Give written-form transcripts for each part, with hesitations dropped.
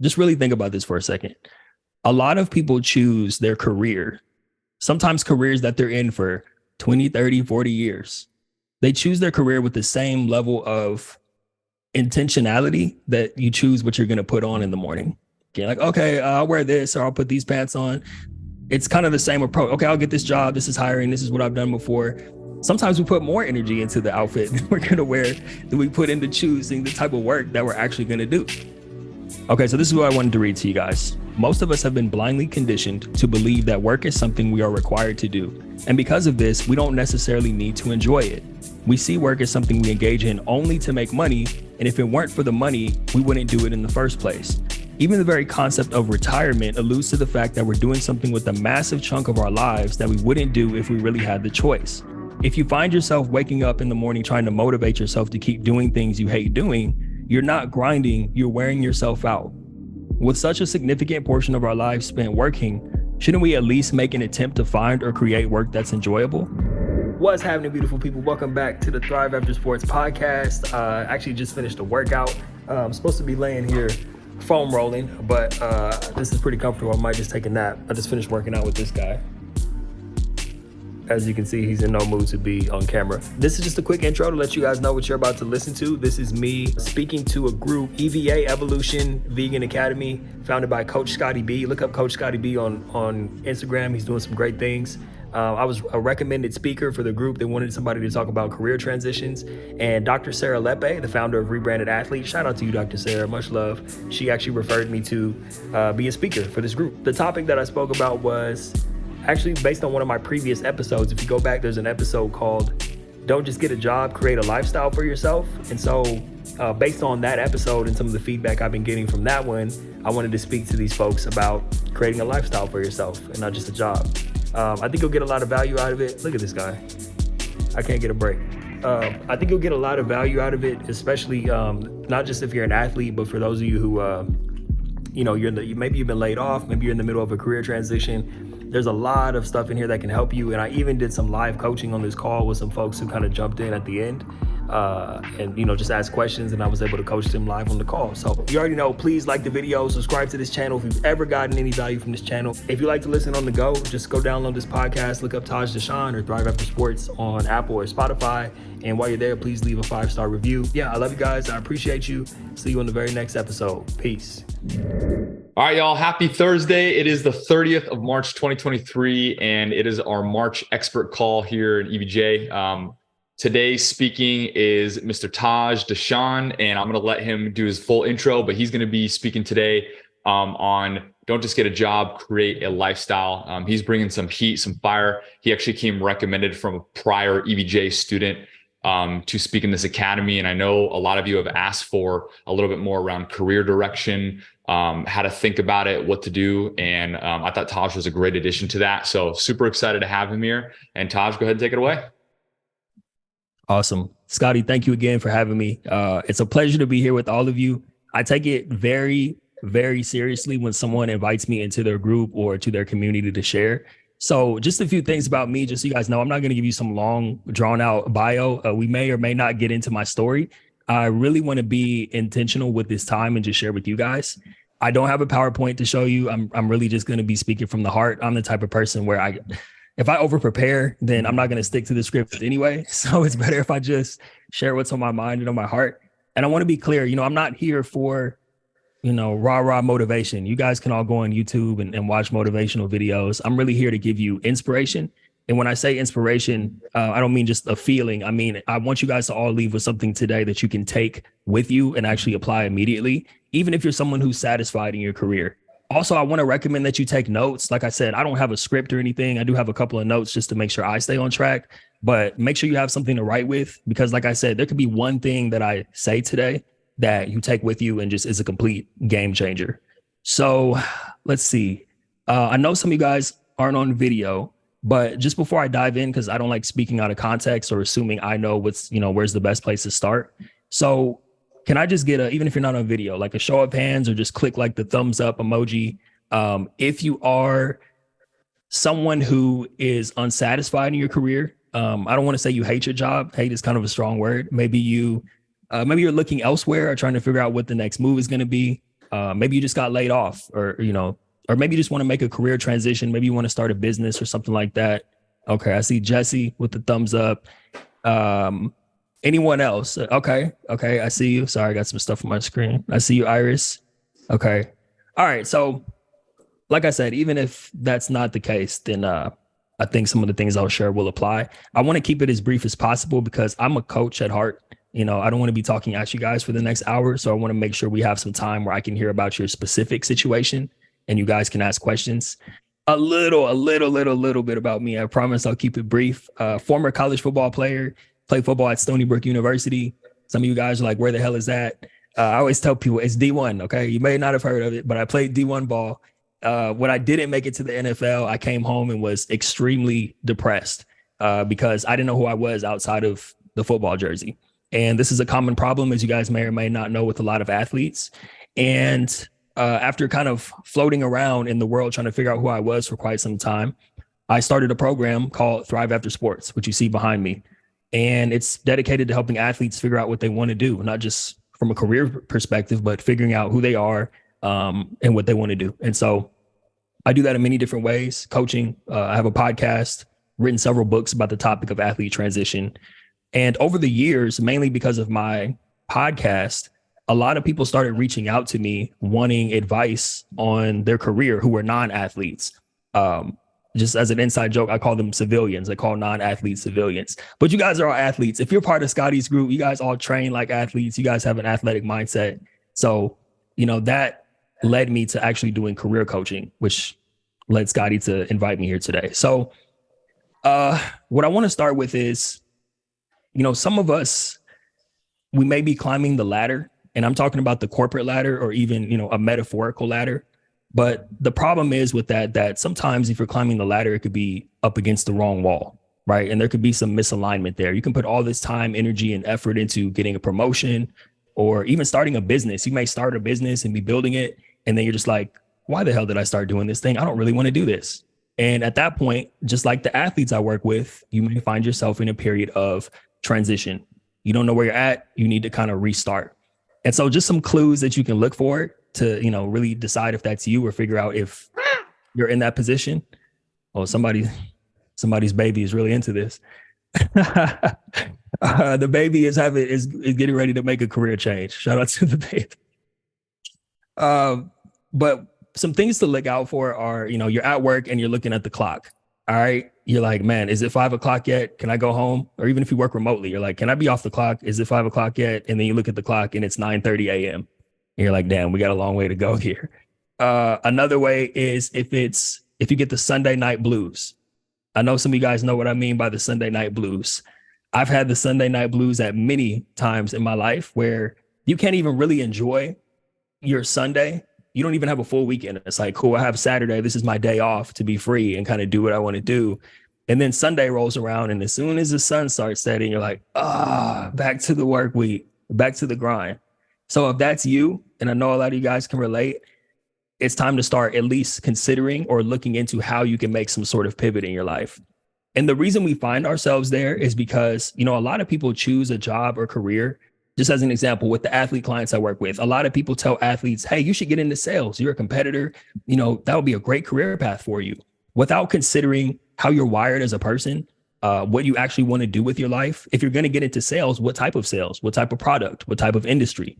just really think about this for a second. A lot of people choose their career, sometimes careers that they're in for 20, 30, 40 years. They choose their career with the same level of intentionality that you choose what you're going to put on in the morning. You're like, okay, I'll wear this or I'll put these pants on. It's kind of the same approach. Okay, I'll get this job. This is hiring. This is what I've done before. Sometimes we put more energy into the outfit we're going to wear than we put into choosing the type of work that we're actually going to do. Okay, so this is what I wanted to read to you guys. Most of us have been blindly conditioned to believe that work is something we are required to do. And because of this, we don't necessarily need to enjoy it. We see work as something we engage in only to make money. And if it weren't for the money, we wouldn't do it in the first place. Even the very concept of retirement alludes to the fact that we're doing something with a massive chunk of our lives that we wouldn't do if we really had the choice. If you find yourself waking up in the morning trying to motivate yourself to keep doing things you hate doing, you're not grinding, you're wearing yourself out. With such a significant portion of our lives spent working, shouldn't we at least make an attempt to find or create work that's enjoyable? What's happening, beautiful people? Welcome back to the Thrive After Sports podcast. Actually just finished a workout. I'm supposed to be laying here foam rolling, but this is pretty comfortable. I might just take a nap. I just finished working out with this guy. As you can see, he's in no mood to be on camera. This is just a quick intro to let you guys know what you're about to listen to. This is me speaking to a group, EVA Evolution Vegan Academy, founded by Coach Scotty B. Look up Coach Scotty B on Instagram. He's doing some great things. I was a recommended speaker for the group. They wanted somebody to talk about career transitions. And Dr. Sarah Lepe, the founder of Rebranded Athlete, shout out to you, Dr. Sarah, much love. She actually referred me to be a speaker for this group. The topic that I spoke about was actually based on one of my previous episodes. If you go back, there's an episode called Don't Just Get a Job, Create a Lifestyle for Yourself. And so based on that episode and some of the feedback I've been getting from that one, I wanted to speak to these folks about creating a lifestyle for yourself and not just a job. I think you'll get a lot of value out of it. Look at this guy. I can't get a break. I think you'll get a lot of value out of it, especially not just if you're an athlete, but for those of you who, maybe you've been laid off, maybe you're in the middle of a career transition. There's a lot of stuff in here that can help you. And I even did some live coaching on this call with some folks who kind of jumped in at the end and just asked questions, and I was able to coach them live on the call. So you already know, please like the video, subscribe to this channel if you've ever gotten any value from this channel. If you like to listen on the go, just go download this podcast, look up Taj Deshawn or Thrive After Sports on Apple or Spotify. And while you're there, please leave a 5-star review. Yeah, I love you guys. I appreciate you. See you on the very next episode. Peace. All right, y'all. Happy Thursday. It is the 30th of March, 2023, and it is our March expert call here in EVJ. Today speaking is Mr. Taj Deshawn, and I'm going to let him do his full intro, but he's going to be speaking today on Don't Just Get a Job, Create a Lifestyle. He's bringing some heat, some fire. He actually came recommended from a prior EVJ student to speak in this academy. And I know a lot of you have asked for a little bit more around career direction, how to think about it, what to do. And I thought Taj was a great addition to that. So super excited to have him here. And Taj, go ahead and take it away. Awesome. Scotty, thank you again for having me. It's a pleasure to be here with all of you. I take it very, very seriously when someone invites me into their group or to their community to share. So just a few things about me, just so you guys know, I'm not going to give you some long drawn out bio. We may or may not get into my story. I really want to be intentional with this time and just share with you guys. I don't have a PowerPoint to show you. I'm really just going to be speaking from the heart. I'm the type of person where if I over prepare, then I'm not going to stick to the script anyway. So it's better if I just share what's on my mind and on my heart. And I want to be clear, I'm not here for, rah motivation. You guys can all go on YouTube and watch motivational videos. I'm really here to give you inspiration. And when I say inspiration, I don't mean just a feeling. I mean, I want you guys to all leave with something today that you can take with you and actually apply immediately, even if you're someone who's satisfied in your career. Also, I want to recommend that you take notes. Like I said, I don't have a script or anything. I do have a couple of notes just to make sure I stay on track, but make sure you have something to write with, because like I said, there could be one thing that I say today that you take with you and just is a complete game changer. So let's see. I know some of you guys aren't on video, but just before I dive in, because I don't like speaking out of context or assuming I know where's the best place to start. So can I just get even if you're not on video, like a show of hands or just click like the thumbs up emoji. If you are someone who is unsatisfied in your career, I don't want to say you hate your job. Hate is kind of a strong word. Maybe you're looking elsewhere or trying to figure out what the next move is going to be. Maybe you just got laid off, or or maybe you just want to make a career transition. Maybe you want to start a business or something like that. Okay, I see Jesse with the thumbs up. Anyone else? Okay, I see you. Sorry, I got some stuff on my screen. I see you, Iris. Okay, all right. So, like I said, even if that's not the case, then I think some of the things I'll share will apply. I want to keep it as brief as possible because I'm a coach at heart. I don't want to be talking at you guys for the next hour. So I want to make sure we have some time where I can hear about your specific situation and you guys can ask questions. A little bit about me. I promise I'll keep it brief. Former college football player, played football at Stony Brook University. Some of you guys are like, where the hell is that? I always tell people it's D1. Okay. You may not have heard of it, but I played D1 ball. When I didn't make it to the NFL, I came home and was extremely depressed because I didn't know who I was outside of the football jersey. And this is a common problem, as you guys may or may not know, with a lot of athletes. And after kind of floating around in the world trying to figure out who I was for quite some time, I started a program called ThriveAfterSports, which you see behind me. And it's dedicated to helping athletes figure out what they want to do, not just from a career perspective, but figuring out who they are and what they want to do. And so I do that in many different ways. Coaching, I have a podcast, written several books about the topic of athlete transition. And over the years, mainly because of my podcast, a lot of people started reaching out to me wanting advice on their career who were non-athletes. Just as an inside joke, I call them civilians. I call non-athletes civilians. But you guys are all athletes. If you're part of Scotty's group, you guys all train like athletes. You guys have an athletic mindset. So, that led me to actually doing career coaching, which led Scotty to invite me here today. So what I want to start with is, some of us, we may be climbing the ladder, and I'm talking about the corporate ladder or even, a metaphorical ladder. But the problem is with that sometimes if you're climbing the ladder, it could be up against the wrong wall, right? And there could be some misalignment there. You can put all this time, energy, and effort into getting a promotion or even starting a business. You may start a business and be building it, and then you're just like, why the hell did I start doing this thing? I don't really want to do this. And at that point, just like the athletes I work with, you may find yourself in a period of transition. You don't know where you're at. You need to kind of restart. And so just some clues that you can look for to, really decide if that's you or figure out if you're in that position. Oh, somebody's baby is really into this. The baby is getting ready to make a career change. Shout out to the baby. But some things to look out for are, you're at work and you're looking at the clock. All right. You're like, man, is it 5 o'clock yet? Can I go home? Or even if you work remotely, you're like, can I be off the clock? Is it 5 o'clock yet? And then you look at the clock and it's 9:30 a.m. And you're like, damn, we got a long way to go here. Another way is if you get the Sunday night blues. I know some of you guys know what I mean by the Sunday night blues. I've had the Sunday night blues at many times in my life where you can't even really enjoy your Sunday. You don't even have a full weekend. It's like, cool, I have Saturday. This is my day off to be free and kind of do what I want to do. And then Sunday rolls around. And as soon as the sun starts setting, you're like, back to the work week, back to the grind. So if that's you, and I know a lot of you guys can relate, it's time to start at least considering or looking into how you can make some sort of pivot in your life. And the reason we find ourselves there is because, a lot of people choose a job or career. Just as an example, with the athlete clients I work with, a lot of people tell athletes, hey, you should get into sales. You're a competitor. That would be a great career path for you, without considering how you're wired as a person, what you actually want to do with your life. If you're going to get into sales, what type of sales, what type of product, what type of industry?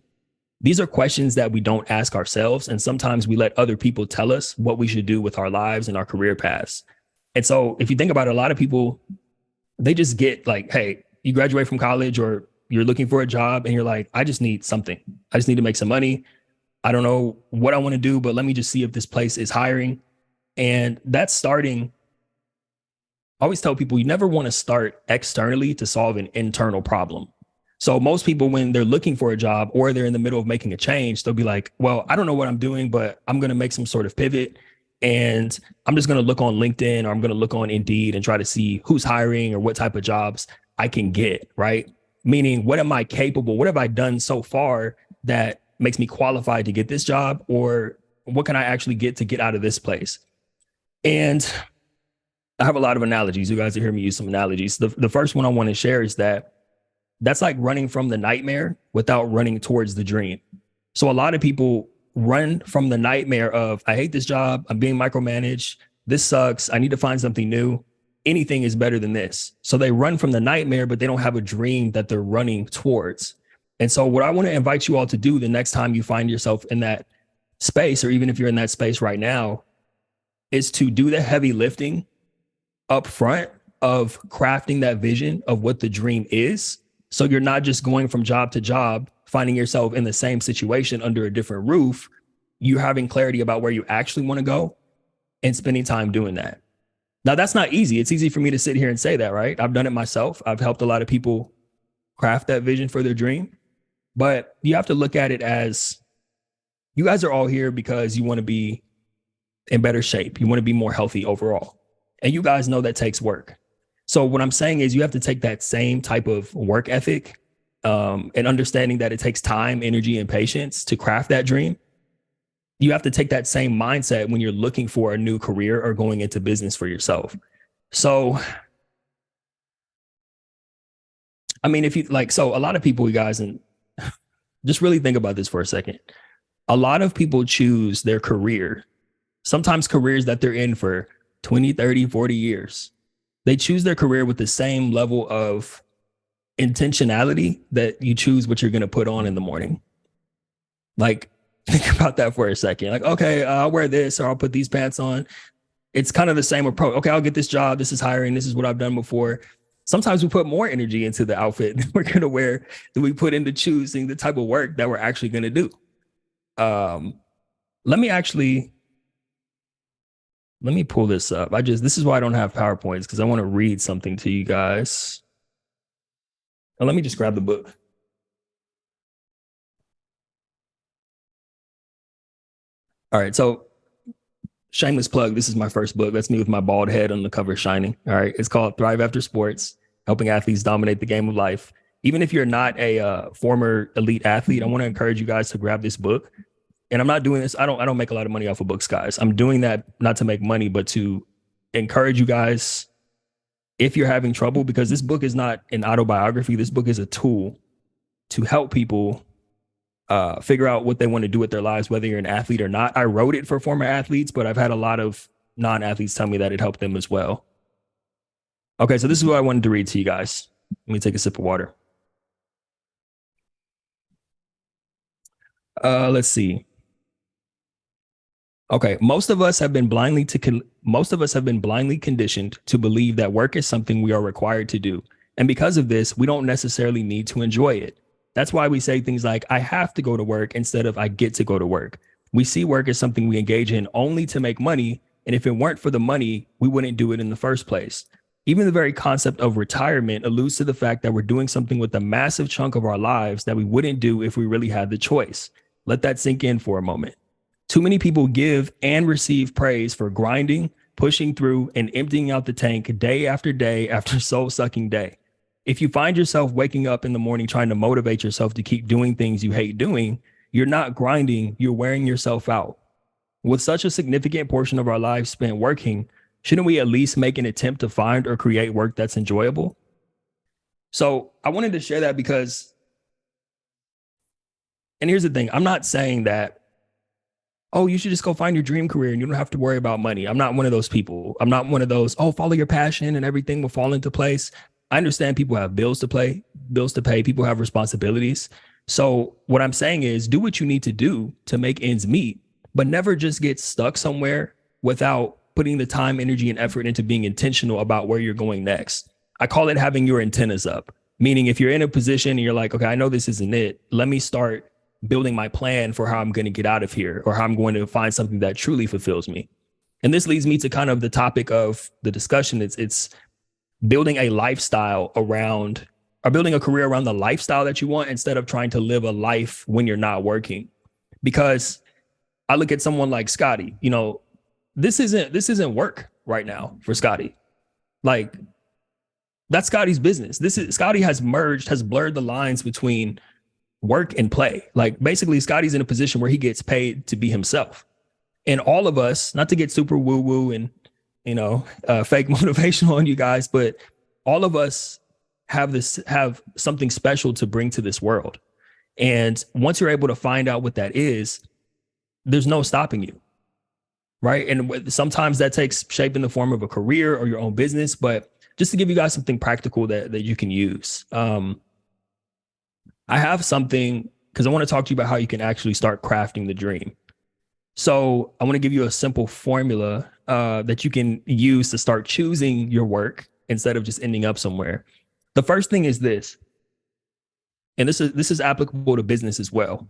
These are questions that we don't ask ourselves. And sometimes we let other people tell us what we should do with our lives and our career paths. And so if you think about it, a lot of people, they just get like, hey, you graduate from college or you're looking for a job and you're like, I just need something. I just need to make some money. I don't know what I want to do, but let me just see if this place is hiring. And that's starting. I always tell people you never want to start externally to solve an internal problem. So most people, when they're looking for a job or they're in the middle of making a change, they'll be like, well, I don't know what I'm doing, but I'm going to make some sort of pivot. And I'm just going to look on LinkedIn or I'm going to look on Indeed and try to see who's hiring or what type of jobs I can get, right? Meaning, what am I capable? What have I done so far that makes me qualified to get this job? Or what can I actually get to get out of this place? And I have a lot of analogies. You guys will hear me use some analogies. The first one I want to share is that's like running from the nightmare without running towards the dream. So a lot of people run from the nightmare of, I hate this job, I'm being micromanaged, this sucks, I need to find something new. Anything is better than this. So they run from the nightmare, but they don't have a dream that they're running towards. And so what I want to invite you all to do the next time you find yourself in that space, or even if you're in that space right now, is to do the heavy lifting up front of crafting that vision of what the dream is. So you're not just going from job to job, finding yourself in the same situation under a different roof. You're having clarity about where you actually want to go and spending time doing that. Now, that's not easy. It's easy for me to sit here and say that, right? I've done it myself. I've helped a lot of people craft that vision for their dream. But you have to look at it as, you guys are all here because you want to be in better shape. You want to be more healthy overall. And you guys know that takes work. So what I'm saying is you have to take that same type of work ethic and understanding that it takes time, energy, and patience to craft that dream. You have to take that same mindset when you're looking for a new career or going into business for yourself. So, I mean, if you like, so a lot of people, you guys, and just really think about this for a second. A lot of people choose their career, sometimes careers that they're in for 20, 30, 40 years. They choose their career with the same level of intentionality that you choose what you're going to put on in the morning. Like, think about that for a second. Like, okay, I'll wear this or I'll put these pants on. It's kind of the same approach. Okay, I'll get this job. This is hiring. This is what I've done before. Sometimes we put more energy into the outfit that we're going to wear than we put into choosing the type of work that we're actually going to do. Let me pull this up. This is why I don't have PowerPoints, because I want to read something to you guys. Now, let me just grab the book. All right. So shameless plug. This is my first book. That's me with my bald head on the cover shining. All right. It's called Thrive After Sports, helping athletes dominate the game of life. Even if you're not a former elite athlete, I want to encourage you guys to grab this book. And I'm not doing this. I don't make a lot of money off of books, guys. I'm doing that not to make money, but to encourage you guys if you're having trouble, because this book is not an autobiography. This book is a tool to help people figure out what they want to do with their lives, whether you're an athlete or not. I wrote it for former athletes, but I've had a lot of non-athletes tell me that it helped them as well. Okay, so this is what I wanted to read to you guys. Let me take a sip of water. Let's see. Okay, most of us have been blindly conditioned to believe that work is something we are required to do. And because of this, we don't necessarily need to enjoy it. That's why we say things like, I have to go to work instead of I get to go to work. We see work as something we engage in only to make money. And if it weren't for the money, we wouldn't do it in the first place. Even the very concept of retirement alludes to the fact that we're doing something with a massive chunk of our lives that we wouldn't do if we really had the choice. Let that sink in for a moment. Too many people give and receive praise for grinding, pushing through, and emptying out the tank day after soul-sucking day. If you find yourself waking up in the morning trying to motivate yourself to keep doing things you hate doing, you're not grinding, you're wearing yourself out. With such a significant portion of our lives spent working, shouldn't we at least make an attempt to find or create work that's enjoyable? So I wanted to share that because, and here's the thing, I'm not saying that, oh, you should just go find your dream career and you don't have to worry about money. I'm not one of those people. I'm not one of those, oh, follow your passion and everything will fall into place. I understand people have bills to pay, people have responsibilities. So what I'm saying is do what you need to do to make ends meet, but never just get stuck somewhere without putting the time, energy, and effort into being intentional about where you're going next. I call it having your antennas up, meaning if you're in a position and you're like, okay, I know this isn't it. Let me start building my plan for how I'm going to get out of here or how I'm going to find something that truly fulfills me. And this leads me to kind of the topic of the discussion. It's building a lifestyle around, or building a career around the lifestyle that you want instead of trying to live a life when you're not working. Because I look at someone like Scotty, you know, this isn't work right now for Scotty. Like, that's Scotty's business. Scotty has blurred the lines between work and play. Like, basically Scotty's in a position where he gets paid to be himself. And all of us, not to get super woo woo and, you know, fake motivational on you guys, but all of us have something special to bring to this world. And once you're able to find out what that is, there's no stopping you. Right. And sometimes that takes shape in the form of a career or your own business. But just to give you guys something practical that you can use, I have something because I want to talk to you about how you can actually start crafting the dream. So I want to give you a simple formula that you can use to start choosing your work instead of just ending up somewhere. The first thing is this, and this is applicable to business as well.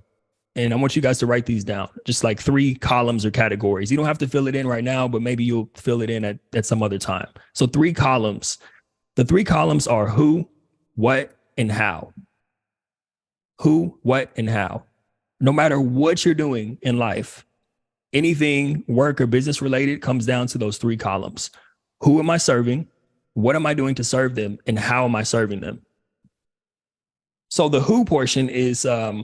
And I want you guys to write these down, just like 3 columns or categories. You don't have to fill it in right now, but maybe you'll fill it in at some other time. So 3 columns. The 3 columns are who, what, and how. Who, what, and how. No matter what you're doing in life, anything work or business related comes down to those 3 columns. Who am I serving? What am I doing to serve them? And how am I serving them? So the who portion is, and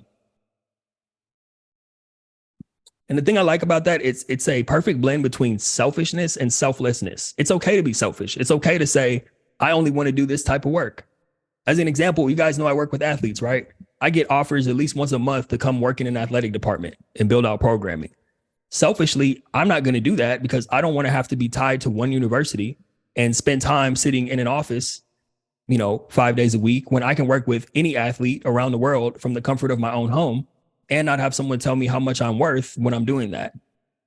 the thing I like about that, it's a perfect blend between selfishness and selflessness. It's okay to be selfish. It's okay to say, I only want to do this type of work. As an example, you guys know I work with athletes, right? I get offers at least once a month to come work in an athletic department and build out programming. Selfishly, I'm not going to do that because I don't want to have to be tied to one university and spend time sitting in an office, 5 days a week when I can work with any athlete around the world from the comfort of my own home and not have someone tell me how much I'm worth when I'm doing that.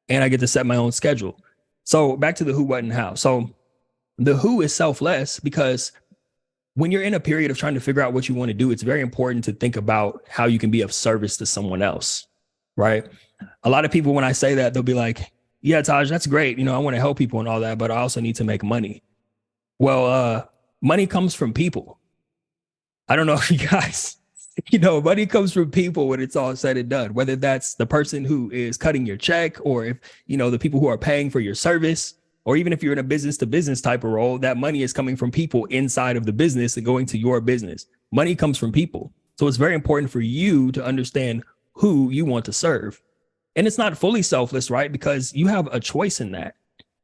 And I get to set my own schedule. So back to the who, what, and how. So the who is selfless because when you're in a period of trying to figure out what you want to do, it's very important to think about how you can be of service to someone else, right? A lot of people, when I say that, they'll be like, yeah, Taj, that's great. I want to help people and all that, but I also need to make money. Well, money comes from people. I don't know if you guys, money comes from people when it's all said and done, whether that's the person who is cutting your check or if, the people who are paying for your service, or even if you're in a business to business type of role, that money is coming from people inside of the business and going to your business. Money comes from people. So it's very important for you to understand who you want to serve. And it's not fully selfless, right? Because you have a choice in that.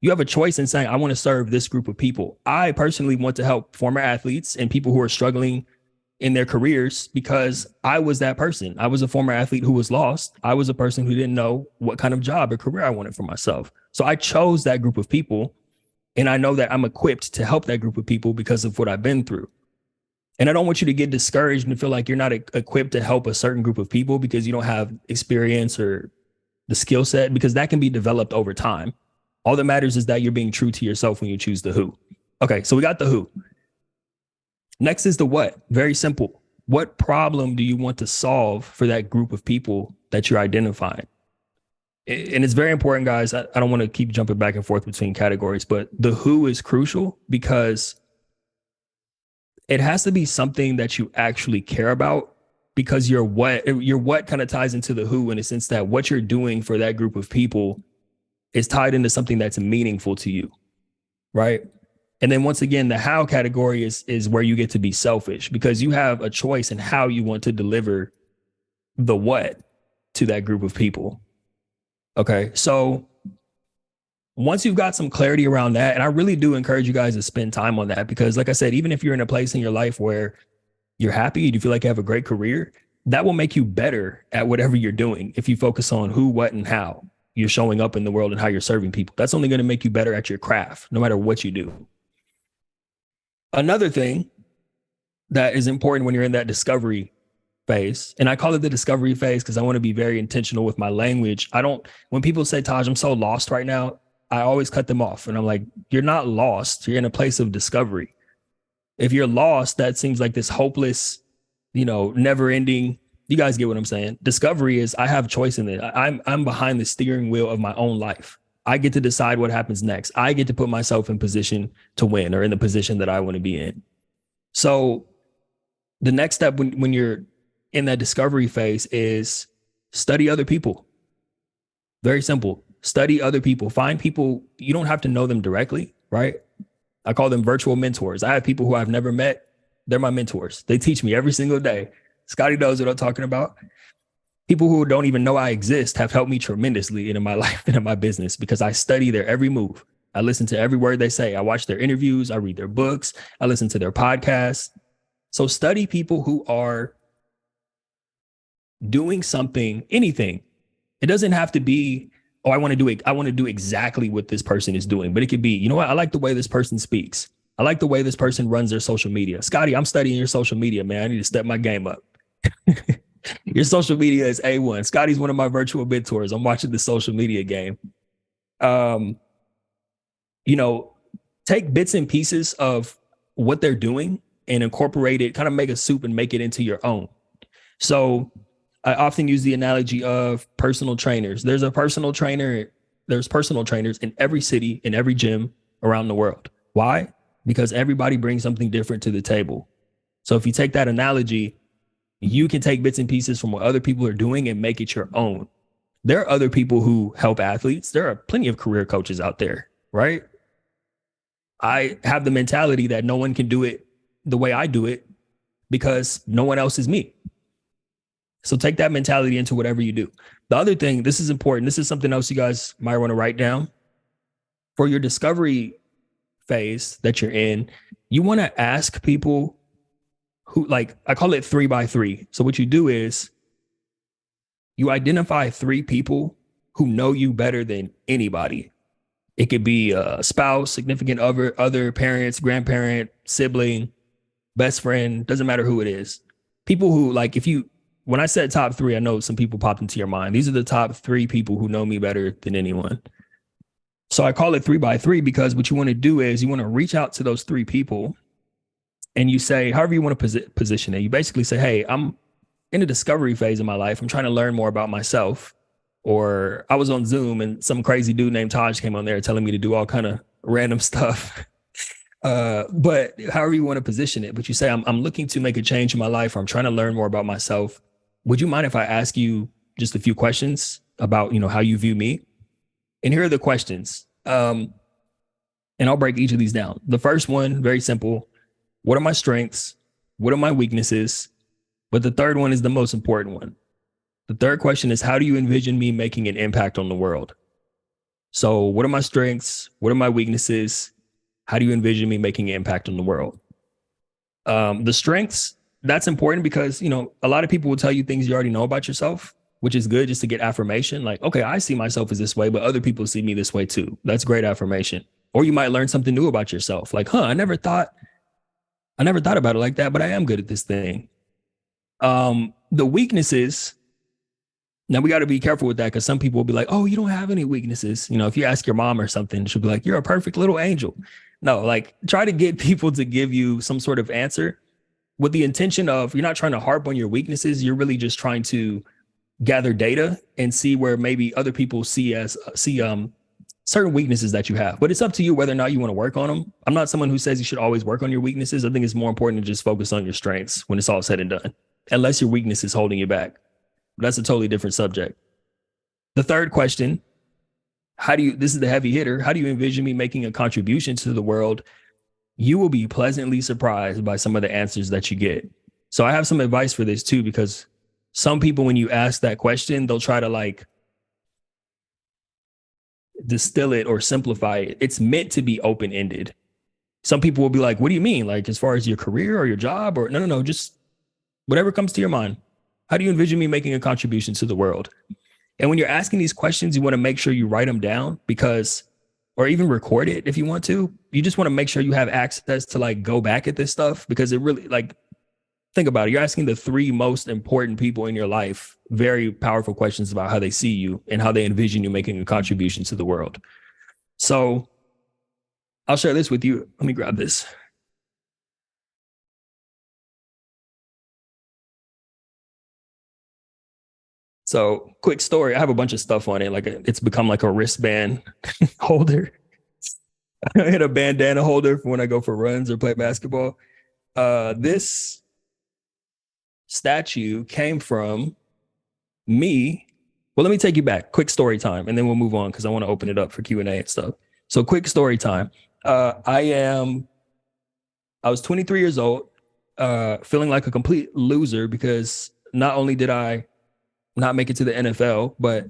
You have a choice in saying, I want to serve this group of people. I personally want to help former athletes and people who are struggling in their careers because I was that person. I was a former athlete who was lost. I was a person who didn't know what kind of job or career I wanted for myself. So I chose that group of people. And I know that I'm equipped to help that group of people because of what I've been through. And I don't want you to get discouraged and feel like you're not equipped to help a certain group of people because you don't have experience or the skill set, because that can be developed over time. All that matters is that you're being true to yourself when you choose the who. Okay, so we got the who. Next is the what. Very simple. What problem do you want to solve for that group of people that you're identifying? And it's very important, guys. I don't want to keep jumping back and forth between categories, but the who is crucial because it has to be something that you actually care about, because your what kind of ties into the who in a sense that what you're doing for that group of people is tied into something that's meaningful to you, right? And then once again, the how category is where you get to be selfish because you have a choice in how you want to deliver the what to that group of people. Okay, so once you've got some clarity around that, and I really do encourage you guys to spend time on that because like I said, even if you're in a place in your life where you're happy and you feel like you have a great career, that will make you better at whatever you're doing. If you focus on who, what, and how you're showing up in the world and how you're serving people, that's only going to make you better at your craft, no matter what you do. Another thing that is important when you're in that discovery phase, and I call it the discovery phase because I want to be very intentional with my language. When people say, Taj, I'm so lost right now, I always cut them off. And I'm like, you're not lost. You're in a place of discovery. If you're lost, that seems like this hopeless, never ending. You guys get what I'm saying? Discovery is I have choice in it. I'm behind the steering wheel of my own life. I get to decide what happens next. I get to put myself in position to win or in the position that I want to be in. So the next step when you're in that discovery phase is study other people. Very simple. Study other people. Find people. You don't have to know them directly, right? I call them virtual mentors. I have people who I've never met. They're my mentors. They teach me every single day. Scotty knows what I'm talking about. People who don't even know I exist have helped me tremendously in my life and in my business because I study their every move. I listen to every word they say. I watch their interviews. I read their books. I listen to their podcasts. So study people who are doing something, anything, It doesn't have to be, oh, I want to do it. I want to do exactly what this person is doing, but it could be, you know what? I like the way this person speaks. I like the way this person runs their social media. Scotty, I'm studying your social media, man. I need to step my game up. Your social media is A1. Scotty's one of my virtual mentors. I'm watching the social media game. Um, you know, take bits and pieces of what they're doing and incorporate it, kind of make a soup and make it into your own. So I often use the analogy of personal trainers. There's personal trainers in every city, in every gym around the world. Why? Because everybody brings something different to the table. So if you take that analogy, you can take bits and pieces from what other people are doing and make it your own. There are other people who help athletes. There are plenty of career coaches out there, right? I have the mentality that no one can do it the way I do it because no one else is me. So take that mentality into whatever you do. The other thing, this is important. This is something else you guys might want to write down. For your discovery phase that you're in, you want to ask people who, like, I call it 3x3. So what you do is you identify 3 people who know you better than anybody. It could be a spouse, significant other, parents, grandparent, sibling, best friend, doesn't matter who it is. People who, like, when I said top 3, I know some people popped into your mind. These are the top 3 people who know me better than anyone. So I call it 3x3 because what you want to do is you want to reach out to those 3 people and you say, however you want to position it, you basically say, hey, I'm in a discovery phase of my life. I'm trying to learn more about myself. Or I was on Zoom and some crazy dude named Taj came on there telling me to do all kind of random stuff. But however you want to position it, but you say, I'm looking to make a change in my life, or I'm trying to learn more about myself. Would you mind if I ask you just a few questions about, how you view me? And here are the questions. And I'll break each of these down. The first one, very simple. What are my strengths? What are my weaknesses? But the third one is the most important one. The third question is, how do you envision me making an impact on the world? So what are my strengths? What are my weaknesses? How do you envision me making an impact on the world? The strengths, that's important because, a lot of people will tell you things you already know about yourself, which is good just to get affirmation. Like, okay, I see myself as this way, but other people see me this way too. That's great affirmation. Or you might learn something new about yourself. Like, I never thought about it like that, but I am good at this thing. The weaknesses, now we got to be careful with that because some people will be like, oh, you don't have any weaknesses. If you ask your mom or something, she'll be like, you're a perfect little angel. No, like, try to get people to give you some sort of answer with the intention of, you're not trying to harp on your weaknesses. You're really just trying to gather data and see where maybe other people see certain weaknesses that you have. But it's up to you whether or not you want to work on them. I'm not someone who says you should always work on your weaknesses. I think it's more important to just focus on your strengths when it's all said and done, unless your weakness is holding you back. That's a totally different subject. The third question, this is the heavy hitter. How do you envision me making a contribution to the world? You will be pleasantly surprised by some of the answers that you get. So I have some advice for this too, because some people, when you ask that question, they'll try to distill it or simplify it. It's meant to be open-ended. Some people will be like, what do you mean? Like, as far as your career or your job? Or no, just whatever comes to your mind. How do you envision me making a contribution to the world? And when you're asking these questions, you want to make sure you write them down or even record it if you want to. You just want to make sure you have access to go back at this stuff, because it really, think about it. You're asking the 3 most important people in your life very powerful questions about how they see you and how they envision you making a contribution to the world. So I'll share this with you. Let me grab this. So quick story. I have a bunch of stuff on it. It's become like a wristband holder. I hit a bandana holder for when I go for runs or play basketball. This statue came from me. Well, let me take you back. Quick story time, and then we'll move on because I want to open it up for Q&A and stuff. So quick story time. I was 23 years old, feeling like a complete loser because not only did I not make it to the NFL, but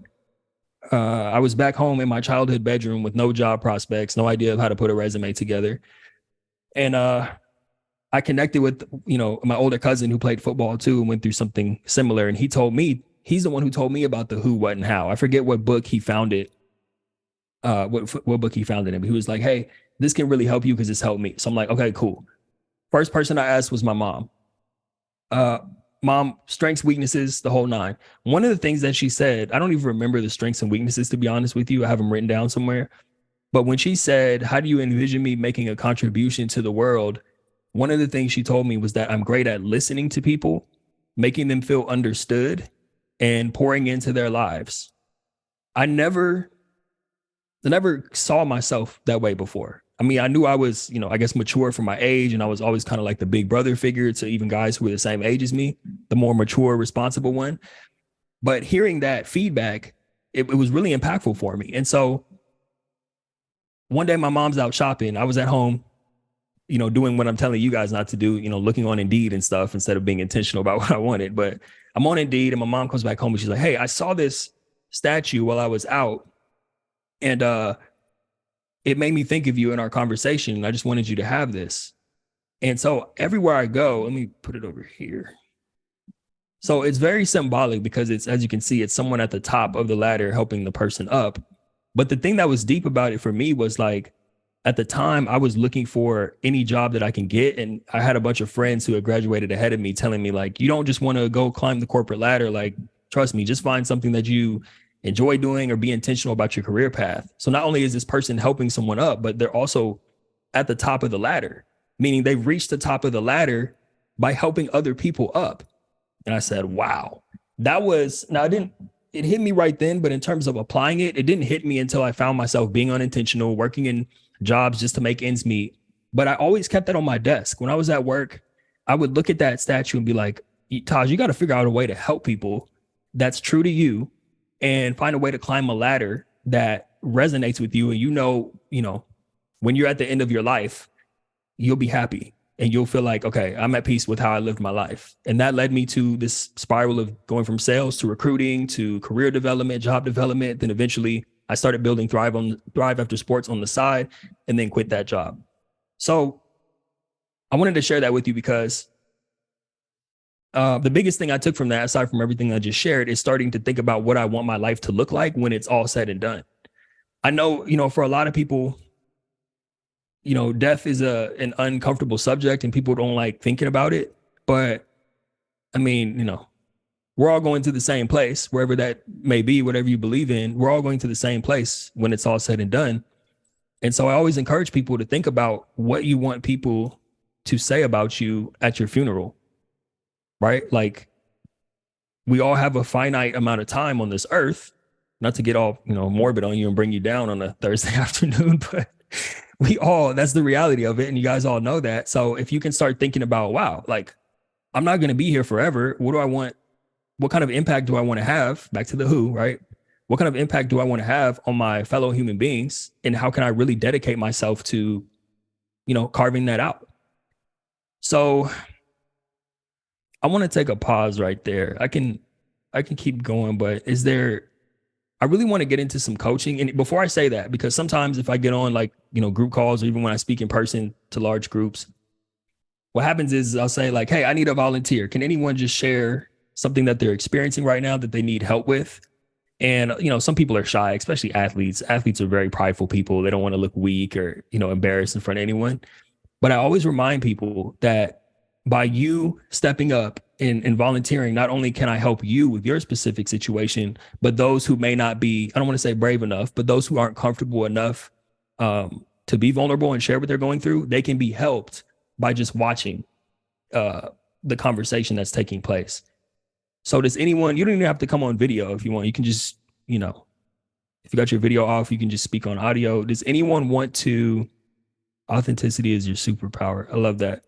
I was back home in my childhood bedroom with no job prospects, no idea of how to put a resume together. And I connected with, my older cousin who played football too and went through something similar. And he told me, he's the one who told me about the who, what, and how. I forget what book he found it. What book he found it in. But he was like, hey, this can really help you because it's helped me. So I'm like, okay, cool. First person I asked was my mom. Uh, Mom, strengths, weaknesses, the whole nine. One of the things that she said, I don't even remember the strengths and weaknesses, to be honest with you. I have them written down somewhere. But when she said, how do you envision me making a contribution to the world? One of the things she told me was that I'm great at listening to people, making them feel understood, and pouring into their lives. I never saw myself that way before. I mean, I knew I was, I guess mature for my age, and I was always kind of like the big brother figure to even guys who were the same age as me, the more mature, responsible one. But hearing that feedback, it was really impactful for me. And so one day my mom's out shopping. I was at home, doing what I'm telling you guys not to do, looking on Indeed and stuff instead of being intentional about what I wanted. But I'm on Indeed and my mom comes back home and she's like, hey, I saw this statue while I was out. And it made me think of you in our conversation. And I just wanted you to have this. And so everywhere I go, let me put it over here. So it's very symbolic because it's, as you can see, it's someone at the top of the ladder helping the person up. But the thing that was deep about it for me was like, at the time I was looking for any job that I can get. And I had a bunch of friends who had graduated ahead of me telling me like, you don't just want to go climb the corporate ladder. Like, trust me, just find something that you enjoy doing or be intentional about your career path. So not only is this person helping someone up, but they're also at the top of the ladder, meaning they've reached the top of the ladder by helping other people up. And I said, wow, it hit me right then, but in terms of applying it, it didn't hit me until I found myself being unintentional, working in jobs just to make ends meet. But I always kept that on my desk. When I was at work, I would look at that statue and be like, Taj, you got to figure out a way to help people that's true to you and find a way to climb a ladder that resonates with you. And when you're at the end of your life, you'll be happy and you'll feel like, okay, I'm at peace with how I lived my life. And that led me to this spiral of going from sales to recruiting to career development, job development. Then eventually I started building ThriveAfterSports on the side and then quit that job. So I wanted to share that with you because the biggest thing I took from that, aside from everything I just shared, is starting to think about what I want my life to look like when it's all said and done. I know, for a lot of people, death is an uncomfortable subject and people don't like thinking about it. But I mean, we're all going to the same place, wherever that may be, whatever you believe in, we're all going to the same place when it's all said and done. And so I always encourage people to think about what you want people to say about you at your funeral, right? Like, we all have a finite amount of time on this earth, not to get all, morbid on you and bring you down on a Thursday afternoon, but that's the reality of it. And you guys all know that. So if you can start thinking about, wow, like, I'm not going to be here forever. What do I want? What kind of impact do I want to have? Back to the who, right? What kind of impact do I want to have on my fellow human beings? And how can I really dedicate myself to, carving that out? So I want to take a pause right there. I can keep going, but I really want to get into some coaching. And before I say that, because sometimes if I get on like, group calls, or even when I speak in person to large groups, what happens is I'll say like, hey, I need a volunteer. Can anyone just share something that they're experiencing right now that they need help with? And, some people are shy, especially athletes. Athletes are very prideful people. They don't want to look weak or, embarrassed in front of anyone. But I always remind people that by you stepping up and volunteering, not only can I help you with your specific situation, but those who may not be, I don't want to say brave enough, but those who aren't comfortable enough to be vulnerable and share what they're going through, they can be helped by just watching the conversation that's taking place. So does anyone, you don't even have to come on video if you want. You can just, if you got your video off, you can just speak on audio. Does anyone want to, authenticity is your superpower. I love that.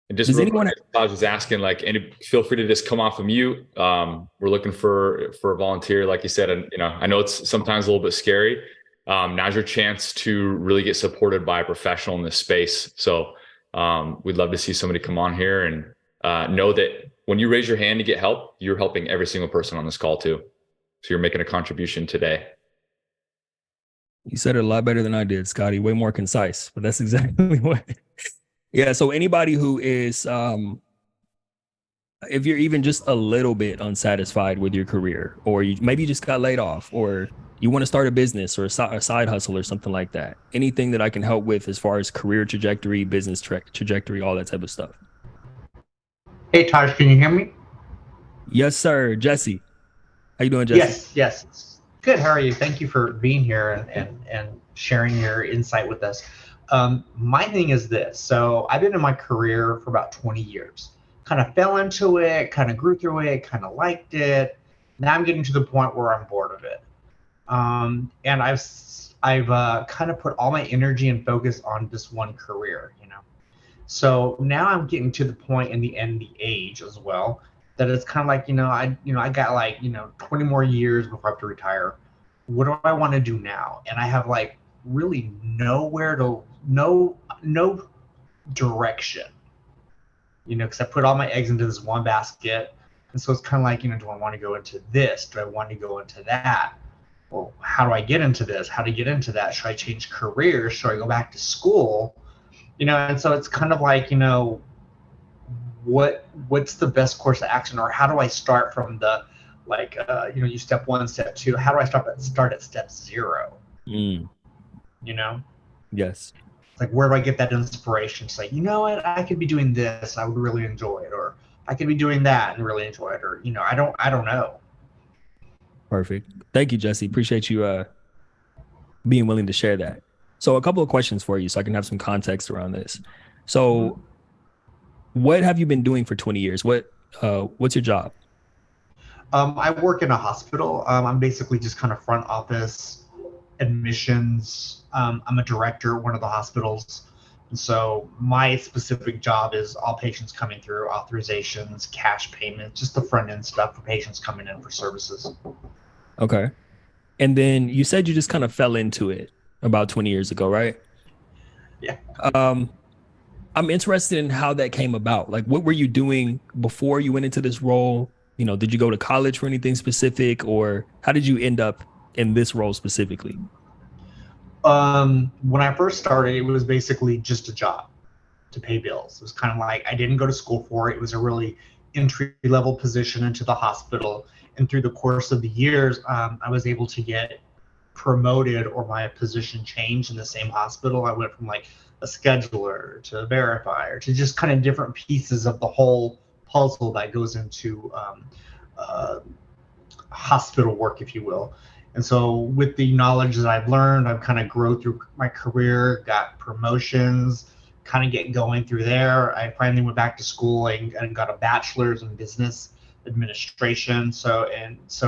And just real quick, I was asking, like, feel free to just come off of mute. We're looking for a volunteer, like you said, and I know it's sometimes a little bit scary. Now's your chance to really get supported by a professional in this space. So we'd love to see somebody come on here and know that when you raise your hand to get help, you're helping every single person on this call too. So you're making a contribution today. You said it a lot better than I did, Scotty. Way more concise, but that's exactly what. Yeah. So anybody who is, if you're even just a little bit unsatisfied with your career, or you maybe just got laid off, or you want to start a business or a side hustle or something like that, anything that I can help with as far as career trajectory, business trajectory, all that type of stuff. Hey, Taj, can you hear me? Yes, sir. Jesse, how you doing, Jesse? Yes, yes. Good. How are you? Thank you for being here and sharing your insight with us. My thing is this. So I've been in my career for about 20 years. Kind of fell into it, kind of grew through it, kind of liked it. Now I'm getting to the point where I'm bored of it. And I've kind of put all my energy and focus on this one career, you know. So now I'm getting to the point in the age as well that it's kind of like, I got like, 20 more years before I have to retire. What do I want to do now? And I have like really nowhere to no direction, because I put all my eggs into this one basket. And so it's kind of like, do I want to go into this? Do I want to go into that? Well, how do I get into this? How to get into that? Should I change careers? Should I go back to school? And so it's kind of like, what's the best course of action, or how do I start from the like you step one, step two, how do I start at step zero? Mm, you know yes, it's like, where do I get that inspiration to say, what, I could be doing this, I would really enjoy it, or I could be doing that and really enjoy it, or I don't know. perfect. Thank you, Jesse. Appreciate you being willing to share that. So, a couple of questions for you, so I can have some context around this. So, Mhm. what have you been doing for 20 years? What's your job? I work in a hospital. I'm basically just kind of front office, admissions. I'm a director at one of the hospitals. And so my specific job is all patients coming through, authorizations, cash payments, just the front end stuff for patients coming in for services. Okay. And then you said you just kind of fell into it about 20 years ago, right? Yeah. Um, I'm interested in how that came about. Like, what were you doing before you went into this role? Did you go to college for anything specific, or how did you end up in this role specifically? When I first started, it was basically just a job to pay bills. It was kind of like, I didn't go to school for it. It was a really entry level position into the hospital. And through the course of the years, I was able to get promoted or my position changed in the same hospital. I went from like a scheduler to a verifier to just kind of different pieces of the whole puzzle that goes into uh, hospital work, if you will. And so, with the knowledge that I've learned, I've kind of grown through my career, got promotions, kind of get going through there. I finally went back to school and got a bachelor's in business administration. So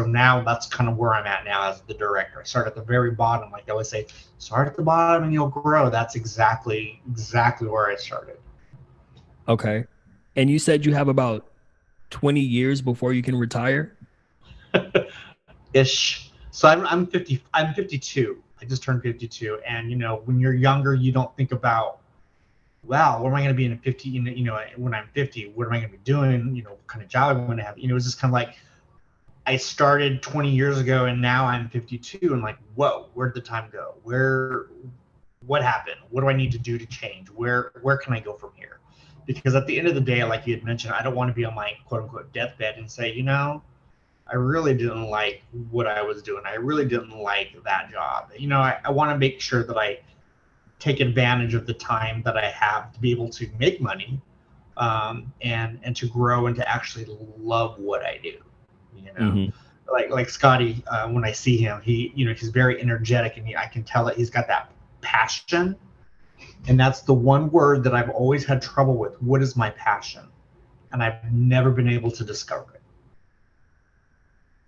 now that's kind of where I'm at now as the director. I start at the very bottom, like I always say, start at the bottom and you'll grow. That's exactly where I started. Okay. And you said you have about 20 years before you can retire? Ish. So I'm 50. I'm 52. I just turned 52, and when you're younger, you don't think about, wow, what am I going to be in 50? When I'm 50, what am I going to be doing? What kind of job I'm going to have? It's just kind of like, I started 20 years ago, and now I'm 52, and like, whoa, where'd the time go? What happened? What do I need to do to change? Where can I go from here? Because at the end of the day, like you had mentioned, I don't want to be on my quote unquote deathbed and say, I really didn't like what I was doing. I really didn't like that job. I want to make sure that I take advantage of the time that I have to be able to make money, and to grow and to actually love what I do. You know, Hmm. like Scotty, when I see him, he's very energetic, and I can tell that he's got that passion. And that's the one word that I've always had trouble with. What is my passion? And I've never been able to discover it.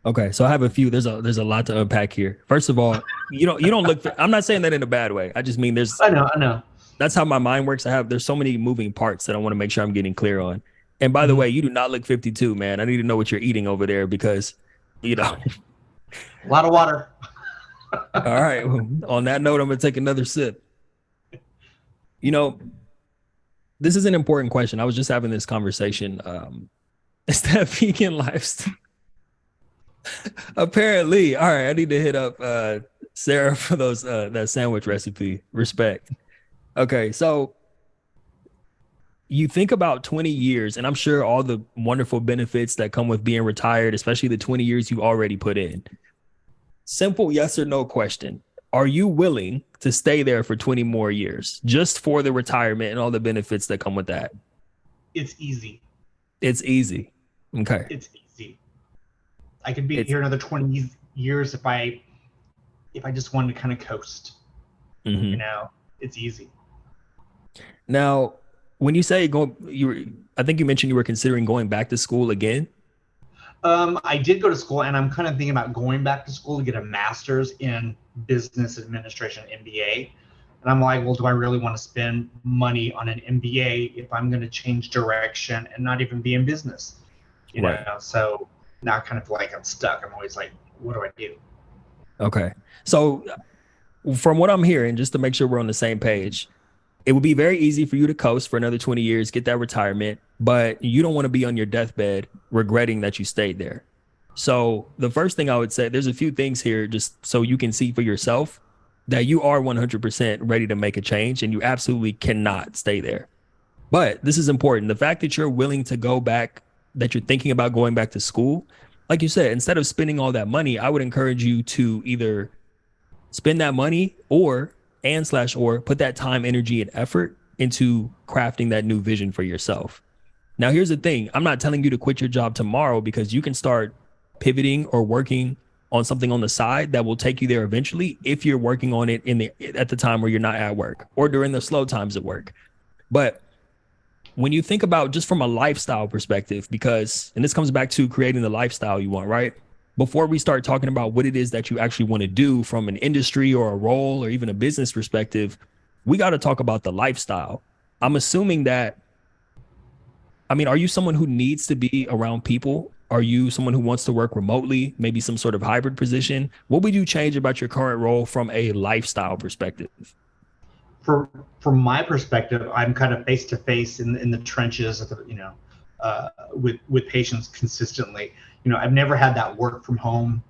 Okay, so I have a few. There's a lot to unpack here. First of all, you don't look. I'm not saying that in a bad way. I just mean I know. that's how my mind works. There's so many moving parts that I want to make sure I'm getting clear on. And by the Mm-hmm. way, you do not look 52, man. I need to know what you're eating over there because, you know. A lot of water. All right. On that note, I'm gonna take another sip. You know, this is an important question. I was just having this conversation. Is that vegan lifestyle? Apparently. All right. I need to hit up Sarah for those that sandwich recipe. Respect. Okay, so you think about 20 years, and I'm sure all the wonderful benefits that come with being retired, especially the 20 years you already put in. Simple yes or no question. Are you willing to stay there for 20 more years just for the retirement and all the benefits that come with that? It's easy. It's easy. Okay. It's easy. I could be It's here another 20 years if I just wanted to kind of coast. You mhm. know, it's easy. Now, when you say go, I think you mentioned you were considering going back to school again. I did go to school, and I'm kind of thinking about going back to school to get a master's in business administration, MBA. And I'm like, well, do I really want to spend money on an MBA if I'm going to change direction and not even be in business? You Right. know, so now I kind of feel like I'm stuck. I'm always like, what do I do? Okay. So, from what I'm hearing, just to make sure we're on the same page, it would be very easy for you to coast for another 20 years, get that retirement, but you don't want to be on your deathbed regretting that you stayed there. So, the first thing I would say, there's a few things here just so you can see for yourself that you are 100% ready to make a change and you absolutely cannot stay there. But this is important. The fact that you're willing to go back, that you're thinking about going back to school, like you said, instead of spending all that money, I would encourage you to either spend that money or put that time, energy, and effort into crafting that new vision for yourself. Now, here's the thing. I'm not telling you to quit your job tomorrow because you can start pivoting or working on something on the side that will take you there eventually if you're working on it at the time where you're not at work or during the slow times at work. But when you think about just from a lifestyle perspective, because, and this comes back to creating the lifestyle you want, right? Before we start talking about what it is that you actually want to do from an industry or a role or even a business perspective, we got to talk about the lifestyle. I'm assuming that, I mean, are you someone who needs to be around people? Are you someone who wants to work remotely, maybe some sort of hybrid position? What would you change about your current role from a lifestyle perspective? For from my perspective, I'm kind of face to face in the trenches of the, with patients consistently. You know, I've never had that work from home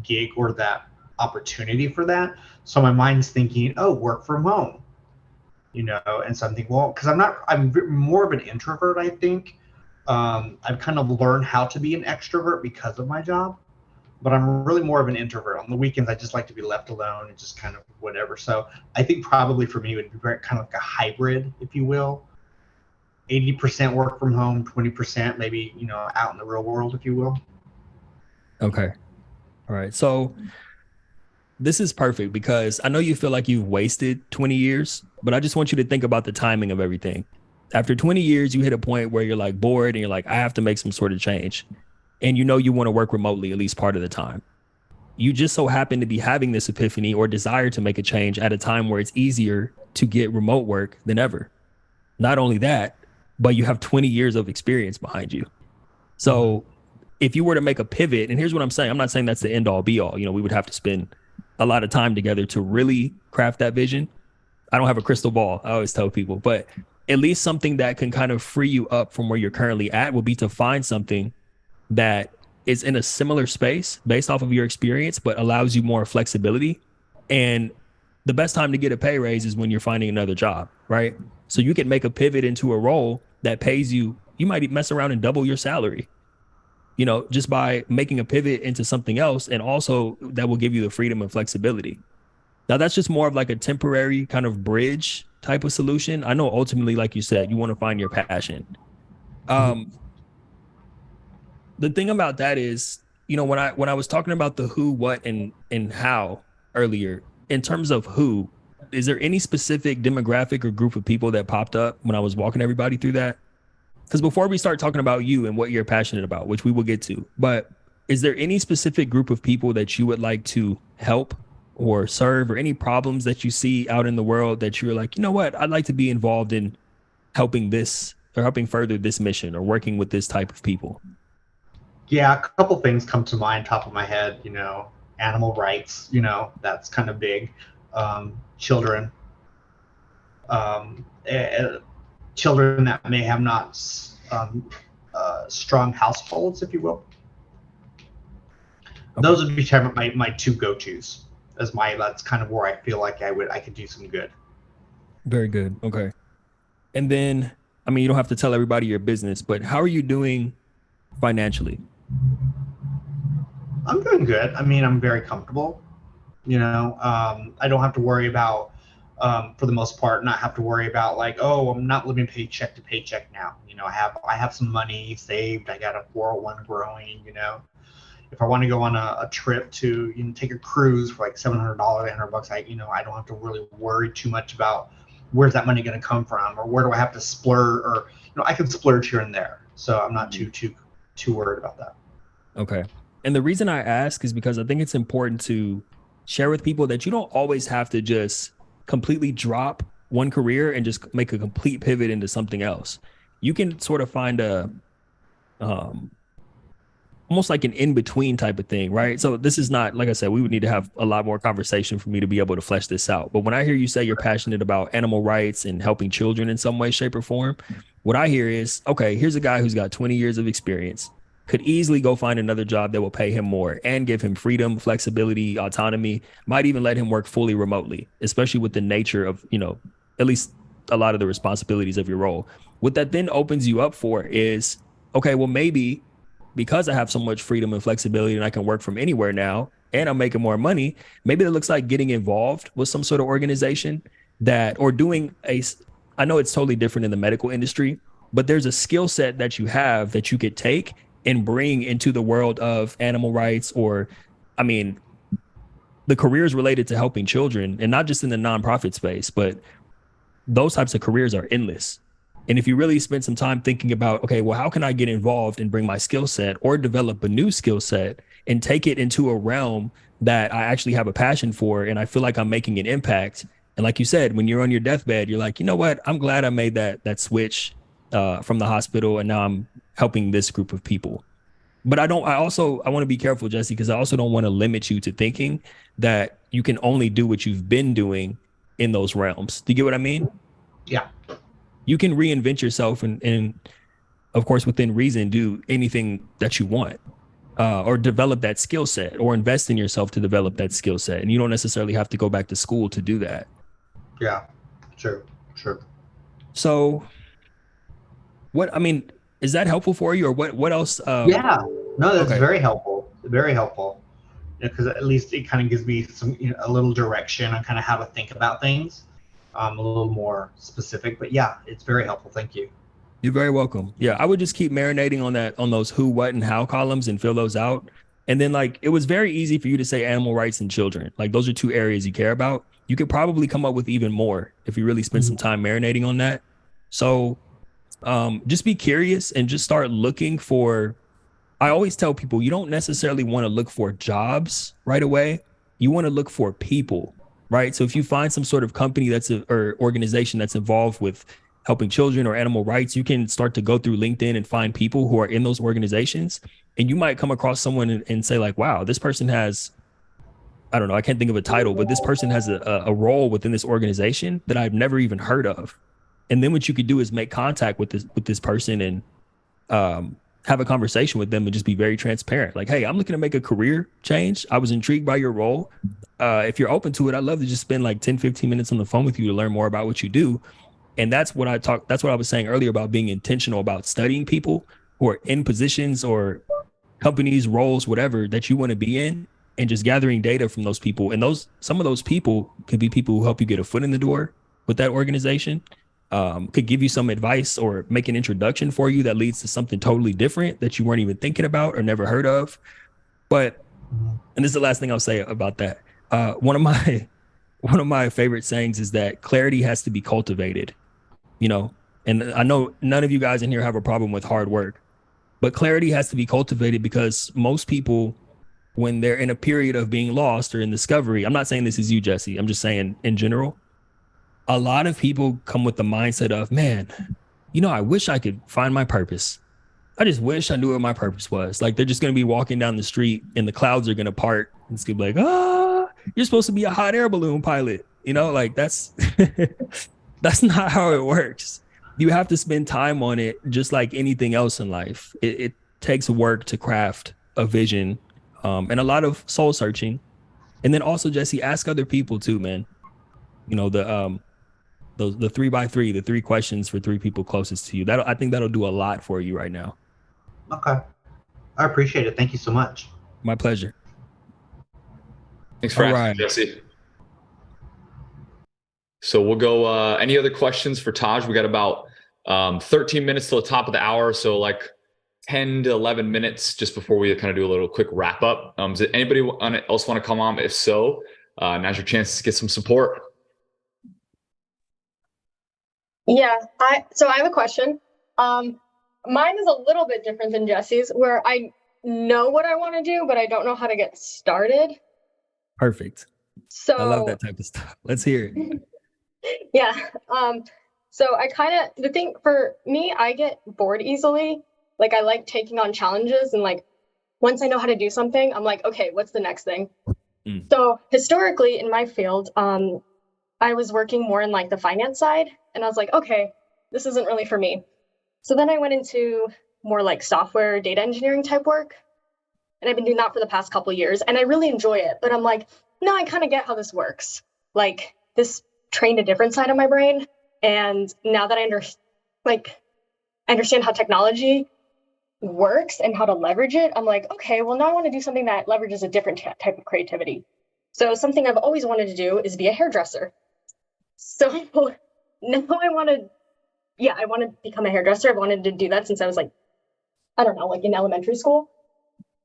gig or that opportunity for that. So my mind's thinking, oh, work from home, and so I'm thinking, well, because I'm more of an introvert, I think. I've kind of learned how to be an extrovert because of my job, but I'm really more of an introvert. On the weekends, I just like to be left alone and just kind of whatever. So I think probably for me, it would be kind of like a hybrid, if you will. 80% work from home, 20% maybe, out in the real world, if you will. Okay. All right. So this is perfect because I know you feel like you've wasted 20 years, but I just want you to think about the timing of everything. After 20 years, you hit a point where you're like bored and you're like, I have to make some sort of change. And you know you want to work remotely at least part of the time. You just so happen to be having this epiphany or desire to make a change at a time where it's easier to get remote work than ever. Not only that, but you have 20 years of experience behind you. Mm-hmm. So if you were to make a pivot, and here's what I'm saying, I'm not saying that's the end all be all. You know, we would have to spend a lot of time together to really craft that vision. I don't have a crystal ball, I always tell people, but at least something that can kind of free you up from where you're currently at would be to find something that is in a similar space based off of your experience, but allows you more flexibility. And the best time to get a pay raise is when you're finding another job, right? So you can make a pivot into a role that pays you, you might mess around and double your salary, just by making a pivot into something else. And also that will give you the freedom and flexibility. Now, that's just more of like a temporary kind of bridge type of solution. I know ultimately, like you said, you want to find your passion. Um, the thing about that is, when I was talking about the who, what, and how earlier, in terms of who, is there any specific demographic or group of people that popped up when I was walking everybody through that? Because before we start talking about you and what you're passionate about, which we will get to, but is there any specific group of people that you would like to help or serve, or any problems that you see out in the world that you're like, you know what, I'd like to be involved in helping this or helping further this mission or working with this type of people? Yeah, a couple things come to mind, top of my head. Animal rights. That's kind of big. Children, um, eh, children that may have not strong households, if you will. Okay. Those would be kind of my two go-tos. That's kind of where I feel like I could do some good. Very good. Okay. And then I mean, you don't have to tell everybody your business, but how are you doing financially? I'm doing good. I mean, I'm very comfortable. I don't have to worry about, for the most part, not have to worry about like, oh, I'm not living paycheck to paycheck now. I have some money saved. I got a 401 growing. If I want to go on a trip to take a cruise for like $700, $800, I don't have to really worry too much about where's that money going to come from, or where do I have to splurge, or I can splurge here and there. So I'm not too worried about that. Okay. And the reason I ask is because I think it's important to share with people that you don't always have to just completely drop one career and just make a complete pivot into something else. You can sort of find a um almost like an in-between type of thing, right? So this is not, like I said, we would need to have a lot more conversation for me to be able to flesh this out. But when I hear you say you're passionate about animal rights and helping children in some way, shape, or form, what I hear is, okay, here's a guy who's got 20 years of experience, could easily go find another job that will pay him more and give him freedom, flexibility, autonomy, might even let him work fully remotely, especially with the nature of, at least a lot of the responsibilities of your role. What that then opens you up for is, okay, well, maybe because I have so much freedom and flexibility and I can work from anywhere now and I'm making more money, maybe it looks like getting involved with some sort of organization that, or doing I know it's totally different in the medical industry, but there's a skill set that you have that you could take and bring into the world of animal rights, or, I mean, the careers related to helping children, and not just in the nonprofit space, but those types of careers are endless. And if you really spend some time thinking about, okay, well, how can I get involved and bring my skill set or develop a new skill set and take it into a realm that I actually have a passion for and I feel like I'm making an impact. And like you said, when you're on your deathbed, you're like, you know what? I'm glad I made that switch from the hospital, and now I'm helping this group of people. But I want to be careful, Jesse, because I also don't want to limit you to thinking that you can only do what you've been doing in those realms. Do you get what I mean? Yeah. You can reinvent yourself and of course, within reason, do anything that you want, or develop that skill set or invest in yourself to develop that skill set. And you don't necessarily have to go back to school to do that. Yeah. True. True. So I mean, is that helpful for you, or what else? Yeah. No, that's Okay. very helpful. Very helpful. Because at least it kind of gives me some, a little direction on kind of how to think about things, a little more specific. But yeah, it's very helpful. Thank you. You're very welcome. Yeah, I would just keep marinating on those who, what, and how columns and fill those out. And then, like, it was very easy for you to say animal rights and children. Like, those are two areas you care about. You could probably come up with even more if you really spend some time marinating on that. So just be curious and just start looking for. I always tell people you don't necessarily want to look for jobs right away. You want to look for people, right? So if you find some sort of company or organization that's involved with helping children or animal rights, you can start to go through LinkedIn and find people who are in those organizations. And you might come across someone and say like, wow, this person has, I don't know, I can't think of a title, but this person has a role within this organization that I've never even heard of. And then what you could do is make contact with this person and have a conversation with them and just be very transparent. Like, hey, I'm looking to make a career change. I was intrigued by your role. If you're open to it, I'd love to just spend like 10, 15 minutes on the phone with you to learn more about what you do. And that's what I was saying earlier about being intentional about studying people who are in positions or companies, roles, whatever that you want to be in, and just gathering data from those people. And some of those people could be people who help you get a foot in the door with that organization, could give you some advice or make an introduction for you that leads to something totally different that you weren't even thinking about or never heard of. But, and this is the last thing I'll say about that. One of my favorite sayings is that clarity has to be cultivated, and I know none of you guys in here have a problem with hard work, but clarity has to be cultivated because most people, when they're in a period of being lost or in discovery, I'm not saying this is you, Jesse, I'm just saying in general, a lot of people come with the mindset of, man, I wish I could find my purpose. I just wish I knew what my purpose was. Like, they're just going to be walking down the street and the clouds are going to part. And it's going to be like, you're supposed to be a hot air balloon pilot. Like that's, that's not how it works. You have to spend time on it, just like anything else in life. It takes work to craft a vision, and a lot of soul searching. And then also, Jesse, ask other people too, man. the 3x3, the 3 questions for 3 people closest to you. I think that'll do a lot for you right now. Okay. I appreciate it. Thank you so much. My pleasure. Thanks for All asking, right. Jesse. So we'll go, any other questions for Taj? We got about 13 minutes till the top of the hour. So like 10 to 11 minutes just before we kind of do a little quick wrap up. Does anybody else want to come on? If so, now's your chance to get some support. Yeah, so I have a question. Mine is a little bit different than Jesse's, where I know what I want to do, but I don't know how to get started. Perfect. So I love that type of stuff. Let's hear it. Yeah. So the thing for me, I get bored easily. Like I like taking on challenges, and like once I know how to do something, I'm like, okay, what's the next thing? So historically in my field, I was working more in like the finance side, and I was like, okay, this isn't really for me. So then I went into more like software data engineering type work, and I've been doing that for the past couple of years, and I really enjoy it. But I'm like, no, I kind of get how this works. Like this trained a different side of my brain, and now that I understand how technology works and how to leverage it, I'm like, okay, well now I want to do something that leverages a different type of creativity. So something I've always wanted to do is be a hairdresser. So now I want to become a hairdresser. I've wanted to do that since I was like, I don't know, like in elementary school.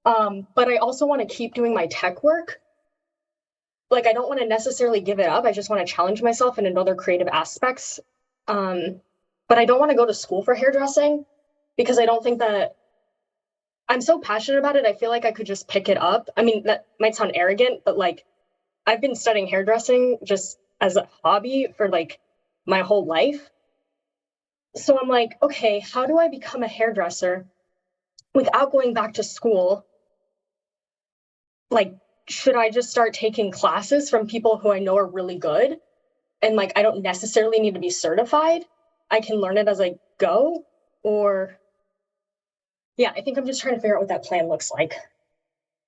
But I also want to keep doing my tech work. Like I don't want to necessarily give it up. I just want to challenge myself in other creative aspects. But I don't want to go to school for hairdressing because I don't think that I'm so passionate about it. I feel like I could just pick it up. I mean, that might sound arrogant, but like I've been studying hairdressing just as a hobby for like my whole life. So I'm like, okay, how do I become a hairdresser without going back to school? Like, should I just start taking classes from people who I know are really good? And like, I don't necessarily need to be certified. I can learn it as I go. Or yeah, I think I'm just trying to figure out what that plan looks like.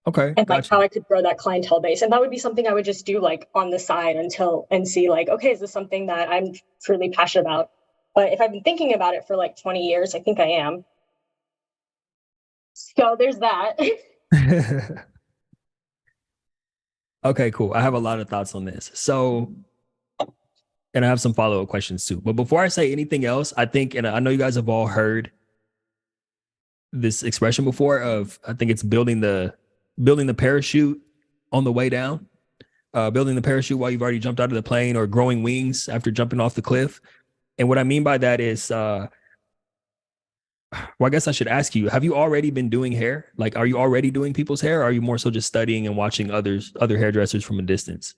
Okay. And like Gotcha. how I could grow that clientele base. And that would be something I would just do like on the side and see like, okay, is this something that I'm truly passionate about? But if I've been thinking about it for like 20 years, I think I am. So there's that. Okay, cool. I have a lot of thoughts on this. So, and I have some follow-up questions too. But before I say anything else, I think, and I know you guys have all heard this expression before of, I think it's building the parachute on the way down, building the parachute while you've already jumped out of the plane, or growing wings after jumping off the cliff. And what I mean by that is, well, I guess I should ask you, have you already been doing hair? Like, are you already doing people's hair? Or are you more so just studying and watching other hairdressers from a distance?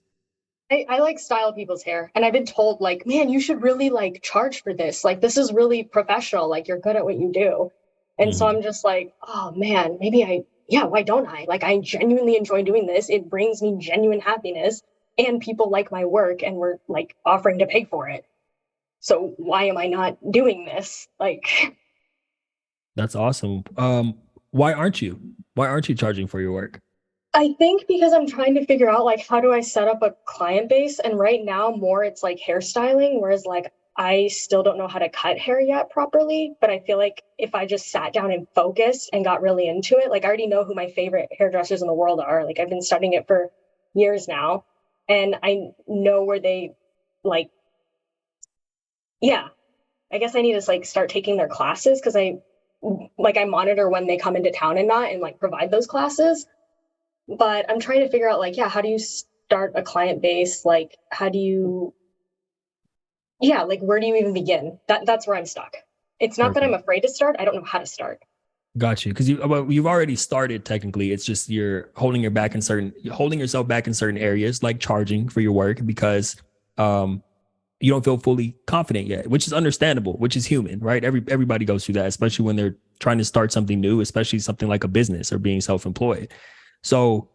I like style people's hair, and I've been told like, man, you should really like charge for this. Like, this is really professional. Like, you're good at what you do. And so I'm just like, oh man, why don't I? Like, I genuinely enjoy doing this. It brings me genuine happiness, and people like my work and we're like offering to pay for it. So why am I not doing this? Like, That's awesome. Why aren't you? Why aren't you charging for your work? I think because I'm trying to figure out like how do I set up a client base, and right now more it's like hairstyling, whereas like I still don't know how to cut hair yet properly, but I feel like if I just sat down and focused and got really into it, like I already know who my favorite hairdressers in the world are. Like I've been studying it for years now, and I know where they like, yeah, I guess I need to like start taking their classes because I monitor when they come into town and not, and like provide those classes. But I'm trying to figure out like, yeah, how do you start a client base? Like, how do you, yeah, like where do you even begin? That's where I'm stuck. It's not that I'm afraid to start. I don't know how to start. Got you. Because you've already started technically. It's just you're holding yourself back in certain areas, like charging for your work because you don't feel fully confident yet, which is understandable, which is human, right? Everybody goes through that, especially when they're trying to start something new, especially something like a business or being self-employed. So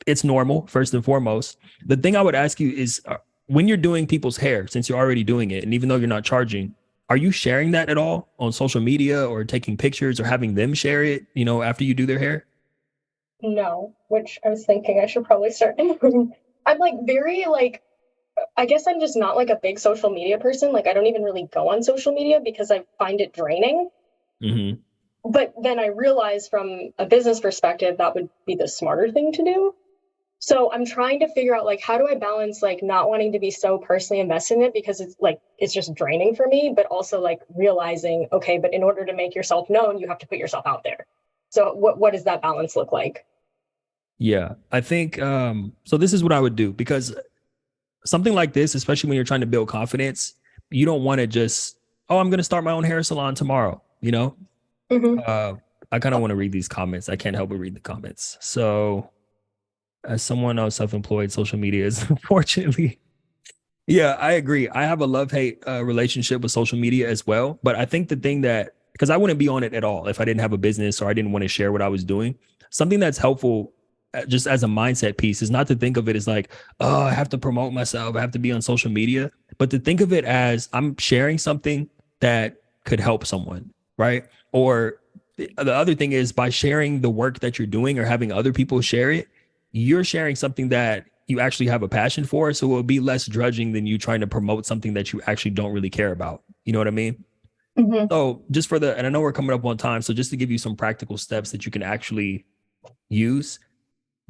it's normal, first and foremost. The thing I would ask you is when you're doing people's hair, since you're already doing it, and even though you're not charging, are you sharing that at all on social media or taking pictures or having them share it, after you do their hair? No, which I was thinking I should probably start doing. I'm like very like I guess I'm just not like a big social media person. Like I don't even really go on social media because I find it draining. Mm-hmm. But then I realize from a business perspective, that would be the smarter thing to do. So I'm trying to figure out like how do I balance like not wanting to be so personally invested in it because it's just draining for me, but also like realizing, okay, but in order to make yourself known, you have to put yourself out there. So what does that balance look like? Yeah, I think so this is what I would do, because something like this, especially when you're trying to build confidence, you don't want to just, oh, I'm going to start my own hair salon tomorrow, you know? Mm-hmm. I kind of want to read these comments. I can't help but read the comments. So as someone else self-employed, social media is unfortunately, yeah, I agree. I have a love-hate relationship with social media as well. But I think the thing that, because I wouldn't be on it at all if I didn't have a business or I didn't want to share what I was doing. Something that's helpful just as a mindset piece is not to think of it as like, oh, I have to promote myself, I have to be on social media, but to think of it as I'm sharing something that could help someone, right? Or the other thing is, by sharing the work that you're doing or having other people share it, you're sharing something that you actually have a passion for. So it will be less drudging than you trying to promote something that you actually don't really care about. You know what I mean? Mm-hmm. So just for and I know we're coming up on time. So just to give you some practical steps that you can actually use,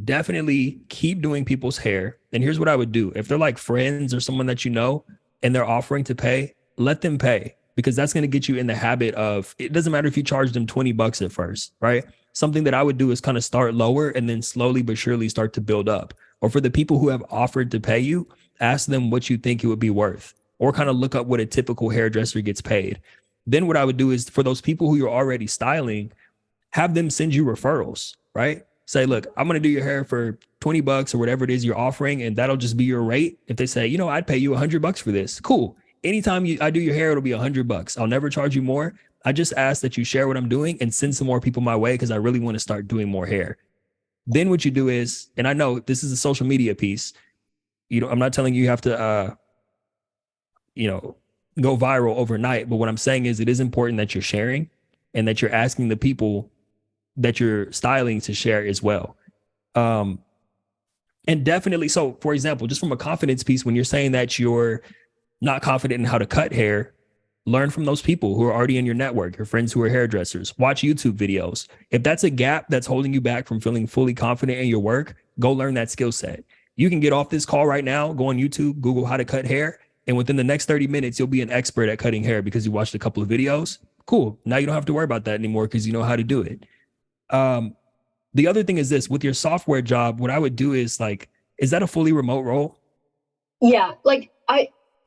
definitely keep doing people's hair. And here's what I would do. If they're like friends or someone that you know and they're offering to pay, let them pay, because that's going to get you in the habit of, it doesn't matter if you charge them $20 at first, right? Something that I would do is kind of start lower and then slowly but surely start to build up. Or for the people who have offered to pay you, ask them what you think it would be worth, or kind of look up what a typical hairdresser gets paid. Then what I would do is, for those people who you're already styling, have them send you referrals, right? Say, look, I'm going to do your hair for $20 or whatever it is you're offering, and that'll just be your rate. If they say, I'd pay you $100 for this, cool. Anytime I do your hair, it'll be $100. I'll never charge you more. I just ask that you share what I'm doing and send some more people my way, because I really want to start doing more hair. Then what you do is, and I know this is a social media piece, I'm not telling you have to, go viral overnight. But what I'm saying is, it is important that you're sharing and that you're asking the people that you're styling to share as well. And definitely, so for example, just from a confidence piece, when you're saying that you're not confident in how to cut hair, learn from those people who are already in your network, your friends who are hairdressers. Watch YouTube videos. If that's a gap that's holding you back from feeling fully confident in your work, go learn that skill set. You can get off this call right now, go on YouTube, Google how to cut hair, and within the next 30 minutes, you'll be an expert at cutting hair because you watched a couple of videos. Cool. Now you don't have to worry about that anymore because you know how to do it. The other thing is this: with your software job, what I would do is like, is that a fully remote role? Yeah, like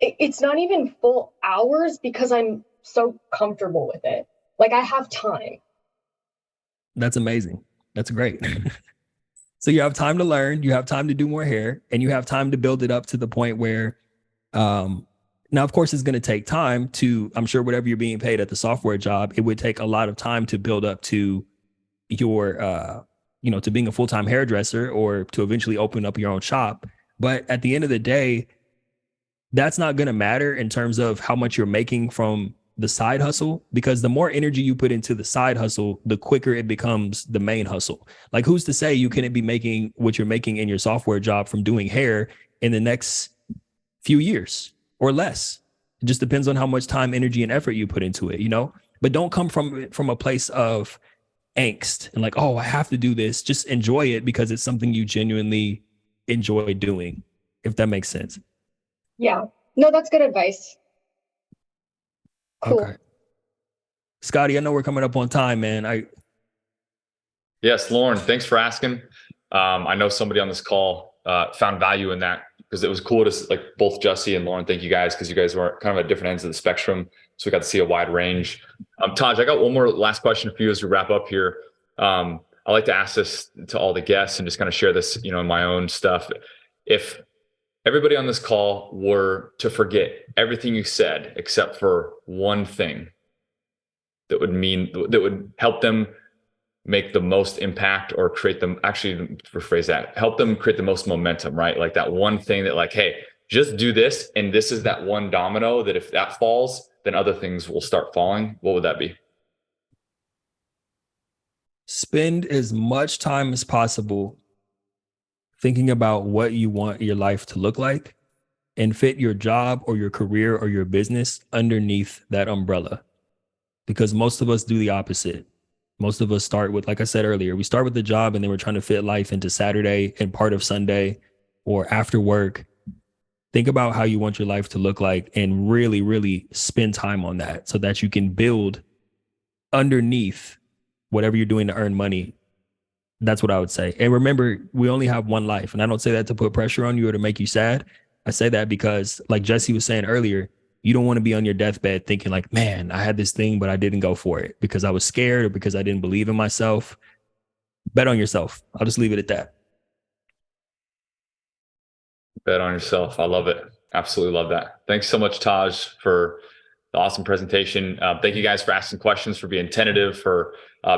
it's not even full hours because I'm so comfortable with it. Like I have time. That's amazing. That's great. So you have time to learn, you have time to do more hair, and you have time to build it up to the point where, now, of course, it's going to take time to, I'm sure whatever you're being paid at the software job, it would take a lot of time to build up to your, to being a full-time hairdresser or to eventually open up your own shop. But at the end of the day, that's not going to matter in terms of how much you're making from the side hustle, because the more energy you put into the side hustle, the quicker it becomes the main hustle. Like, who's to say you couldn't be making what you're making in your software job from doing hair in the next few years or less? It just depends on how much time, energy, and effort you put into it, but don't come from a place of angst and like, oh, I have to do this. Just enjoy it because it's something you genuinely enjoy doing, if that makes sense. Yeah. No, that's good advice. Cool. Okay. Scotty, I know we're coming up on time, man. Yes, Lauren, thanks for asking. I know somebody on this call found value in that, because it was cool to, like, both Jesse and Lauren, thank you guys, because you guys were kind of at different ends of the spectrum. So we got to see a wide range. Taj, I got one more last question for you as we wrap up here. I like to ask this to all the guests and just kind of share this, in my own stuff. If everybody on this call were to forget everything you said except for one thing that would help them make the most impact, or create them, actually rephrase that, help them create the most momentum, right? Like that one thing that, like, hey, just do this, and this is that one domino that if that falls, then other things will start falling. What would that be? Spend as much time as possible thinking about what you want your life to look like, and fit your job or your career or your business underneath that umbrella. Because most of us do the opposite. Most of us start with, like I said earlier, we start with the job and then we're trying to fit life into Saturday and part of Sunday or after work. Think about how you want your life to look like and really, really spend time on that so that you can build underneath whatever you're doing to earn money. That's what I would say. And remember, we only have one life. And I don't say that to put pressure on you or to make you sad. I say that because, like Jesse was saying earlier, you don't want to be on your deathbed thinking like, man, I had this thing, but I didn't go for it because I was scared or because I didn't believe in myself. Bet on yourself. I'll just leave it at that. Bet on yourself. I love it. Absolutely love that. Thanks so much, Taj, for the awesome presentation. Thank you guys for asking questions, for being tentative, for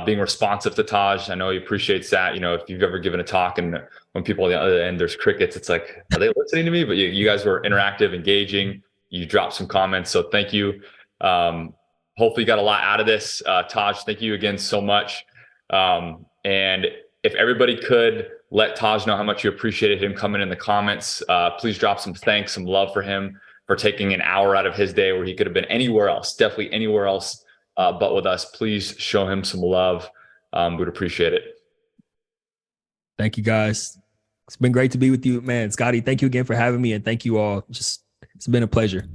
being responsive to Taj. I know he appreciates that. If you've ever given a talk and when people on the other end, there's crickets, it's like, are they listening to me? But you guys were interactive, engaging. You dropped some comments. So thank you. Hopefully you got a lot out of this. Taj, thank you again so much. And if everybody could let Taj know how much you appreciated him coming in the comments, please drop some thanks, some love for him for taking an hour out of his day where he could have been anywhere else, definitely anywhere else but with us. Please show him some love. We'd appreciate it. Thank you, guys. It's been great to be with you, man. Scotty, thank you again for having me, and thank you all. It's been a pleasure.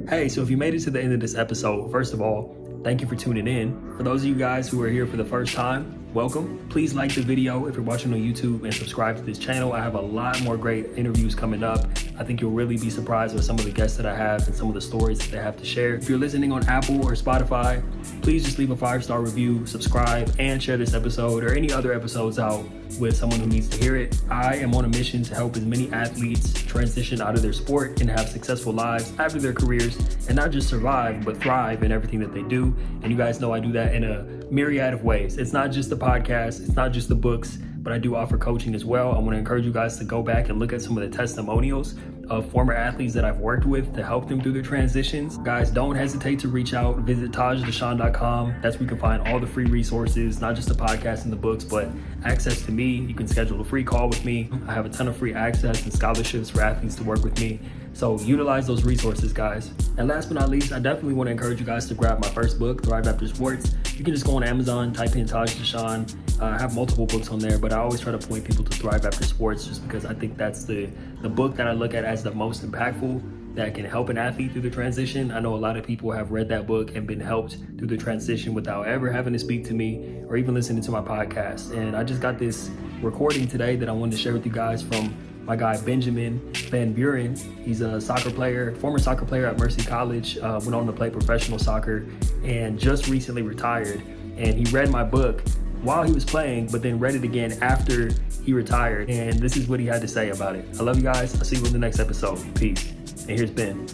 Hey, so if you made it to the end of this episode, first of all, thank you for tuning in. For those of you guys who are here for the first time, welcome. Please like the video if you're watching on YouTube and subscribe to this channel. I have a lot more great interviews coming up. I think you'll really be surprised with some of the guests that I have and some of the stories that they have to share. If you're listening on Apple or Spotify, please just leave a 5-star review, subscribe, and share this episode or any other episodes out with someone who needs to hear it. I am on a mission to help as many athletes transition out of their sport and have successful lives after their careers, and not just survive, but thrive in everything that they do. And you guys know I do that in a myriad of ways. It's not just the podcast, it's not just the books, but I do offer coaching as well. I want to encourage you guys to go back and look at some of the testimonials of former athletes that I've worked with to help them through their transitions. Guys, don't hesitate to reach out. Visit tajdeshawn.com. That's where you can find all the free resources, not just the podcast and the books, but access to me. You can schedule a free call with me. I have a ton of free access and scholarships for athletes to work with me. So utilize those resources, guys. And last but not least, I definitely want to encourage you guys to grab my first book, Thrive After Sports. You can just go on Amazon, type in Taj Deshawn. I have multiple books on there, but I always try to point people to Thrive After Sports just because I think that's the book that I look at as the most impactful that can help an athlete through the transition. I know a lot of people have read that book and been helped through the transition without ever having to speak to me or even listening to my podcast. And I just got this recording today that I wanted to share with you guys from my guy Benjamin Van Buren. He's a soccer player, former soccer player at Mercy College, went on to play professional soccer and just recently retired. And he read my book while he was playing, but then read it again after he retired. And this is what he had to say about it. I love you guys. I'll see you in the next episode. Peace. And here's Ben.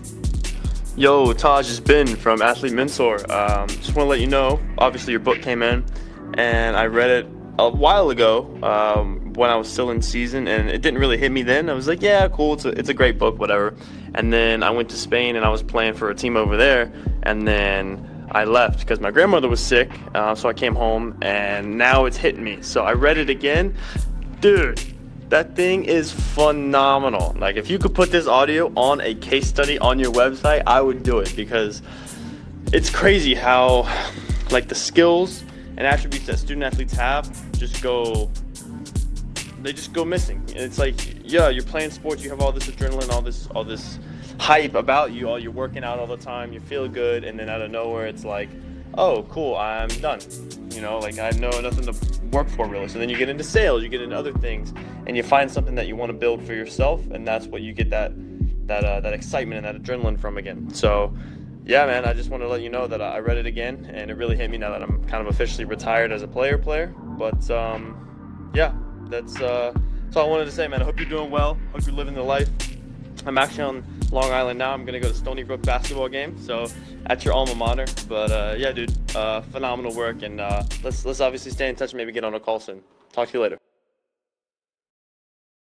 Yo, Taj, it's Ben from Athlete Mentor. Just want to let you know, obviously your book came in and I read it a while ago when I was still in season, and it didn't really hit me then. I was like, yeah, cool, it's a great book, whatever. And then I went to Spain and I was playing for a team over there, and then I left because my grandmother was sick, so I came home, and now it's hitting me. So I read it again. Dude, that thing is phenomenal. Like, if you could put this audio on a case study on your website, I would do it, because it's crazy how, like, the skills and attributes that student athletes have just go missing. And it's like, yeah, you're playing sports, you have all this adrenaline, all this hype about you, you're working out all the time, you feel good, and then out of nowhere it's like, oh, cool, I'm done. Like, I know nothing to work for really. So then you get into sales, you get into other things, and you find something that you want to build for yourself, and that's what you get that excitement and that adrenaline from again. So yeah, man, I just want to let you know that I read it again, and it really hit me now that I'm kind of officially retired as a player. But yeah, that's all I wanted to say, man. I hope you're doing well. Hope you're living the life. I'm actually on Long Island now. I'm gonna go to Stony Brook basketball game, so at your alma mater. But yeah, dude, phenomenal work, and let's obviously stay in touch and maybe get on a call soon. Talk to you later.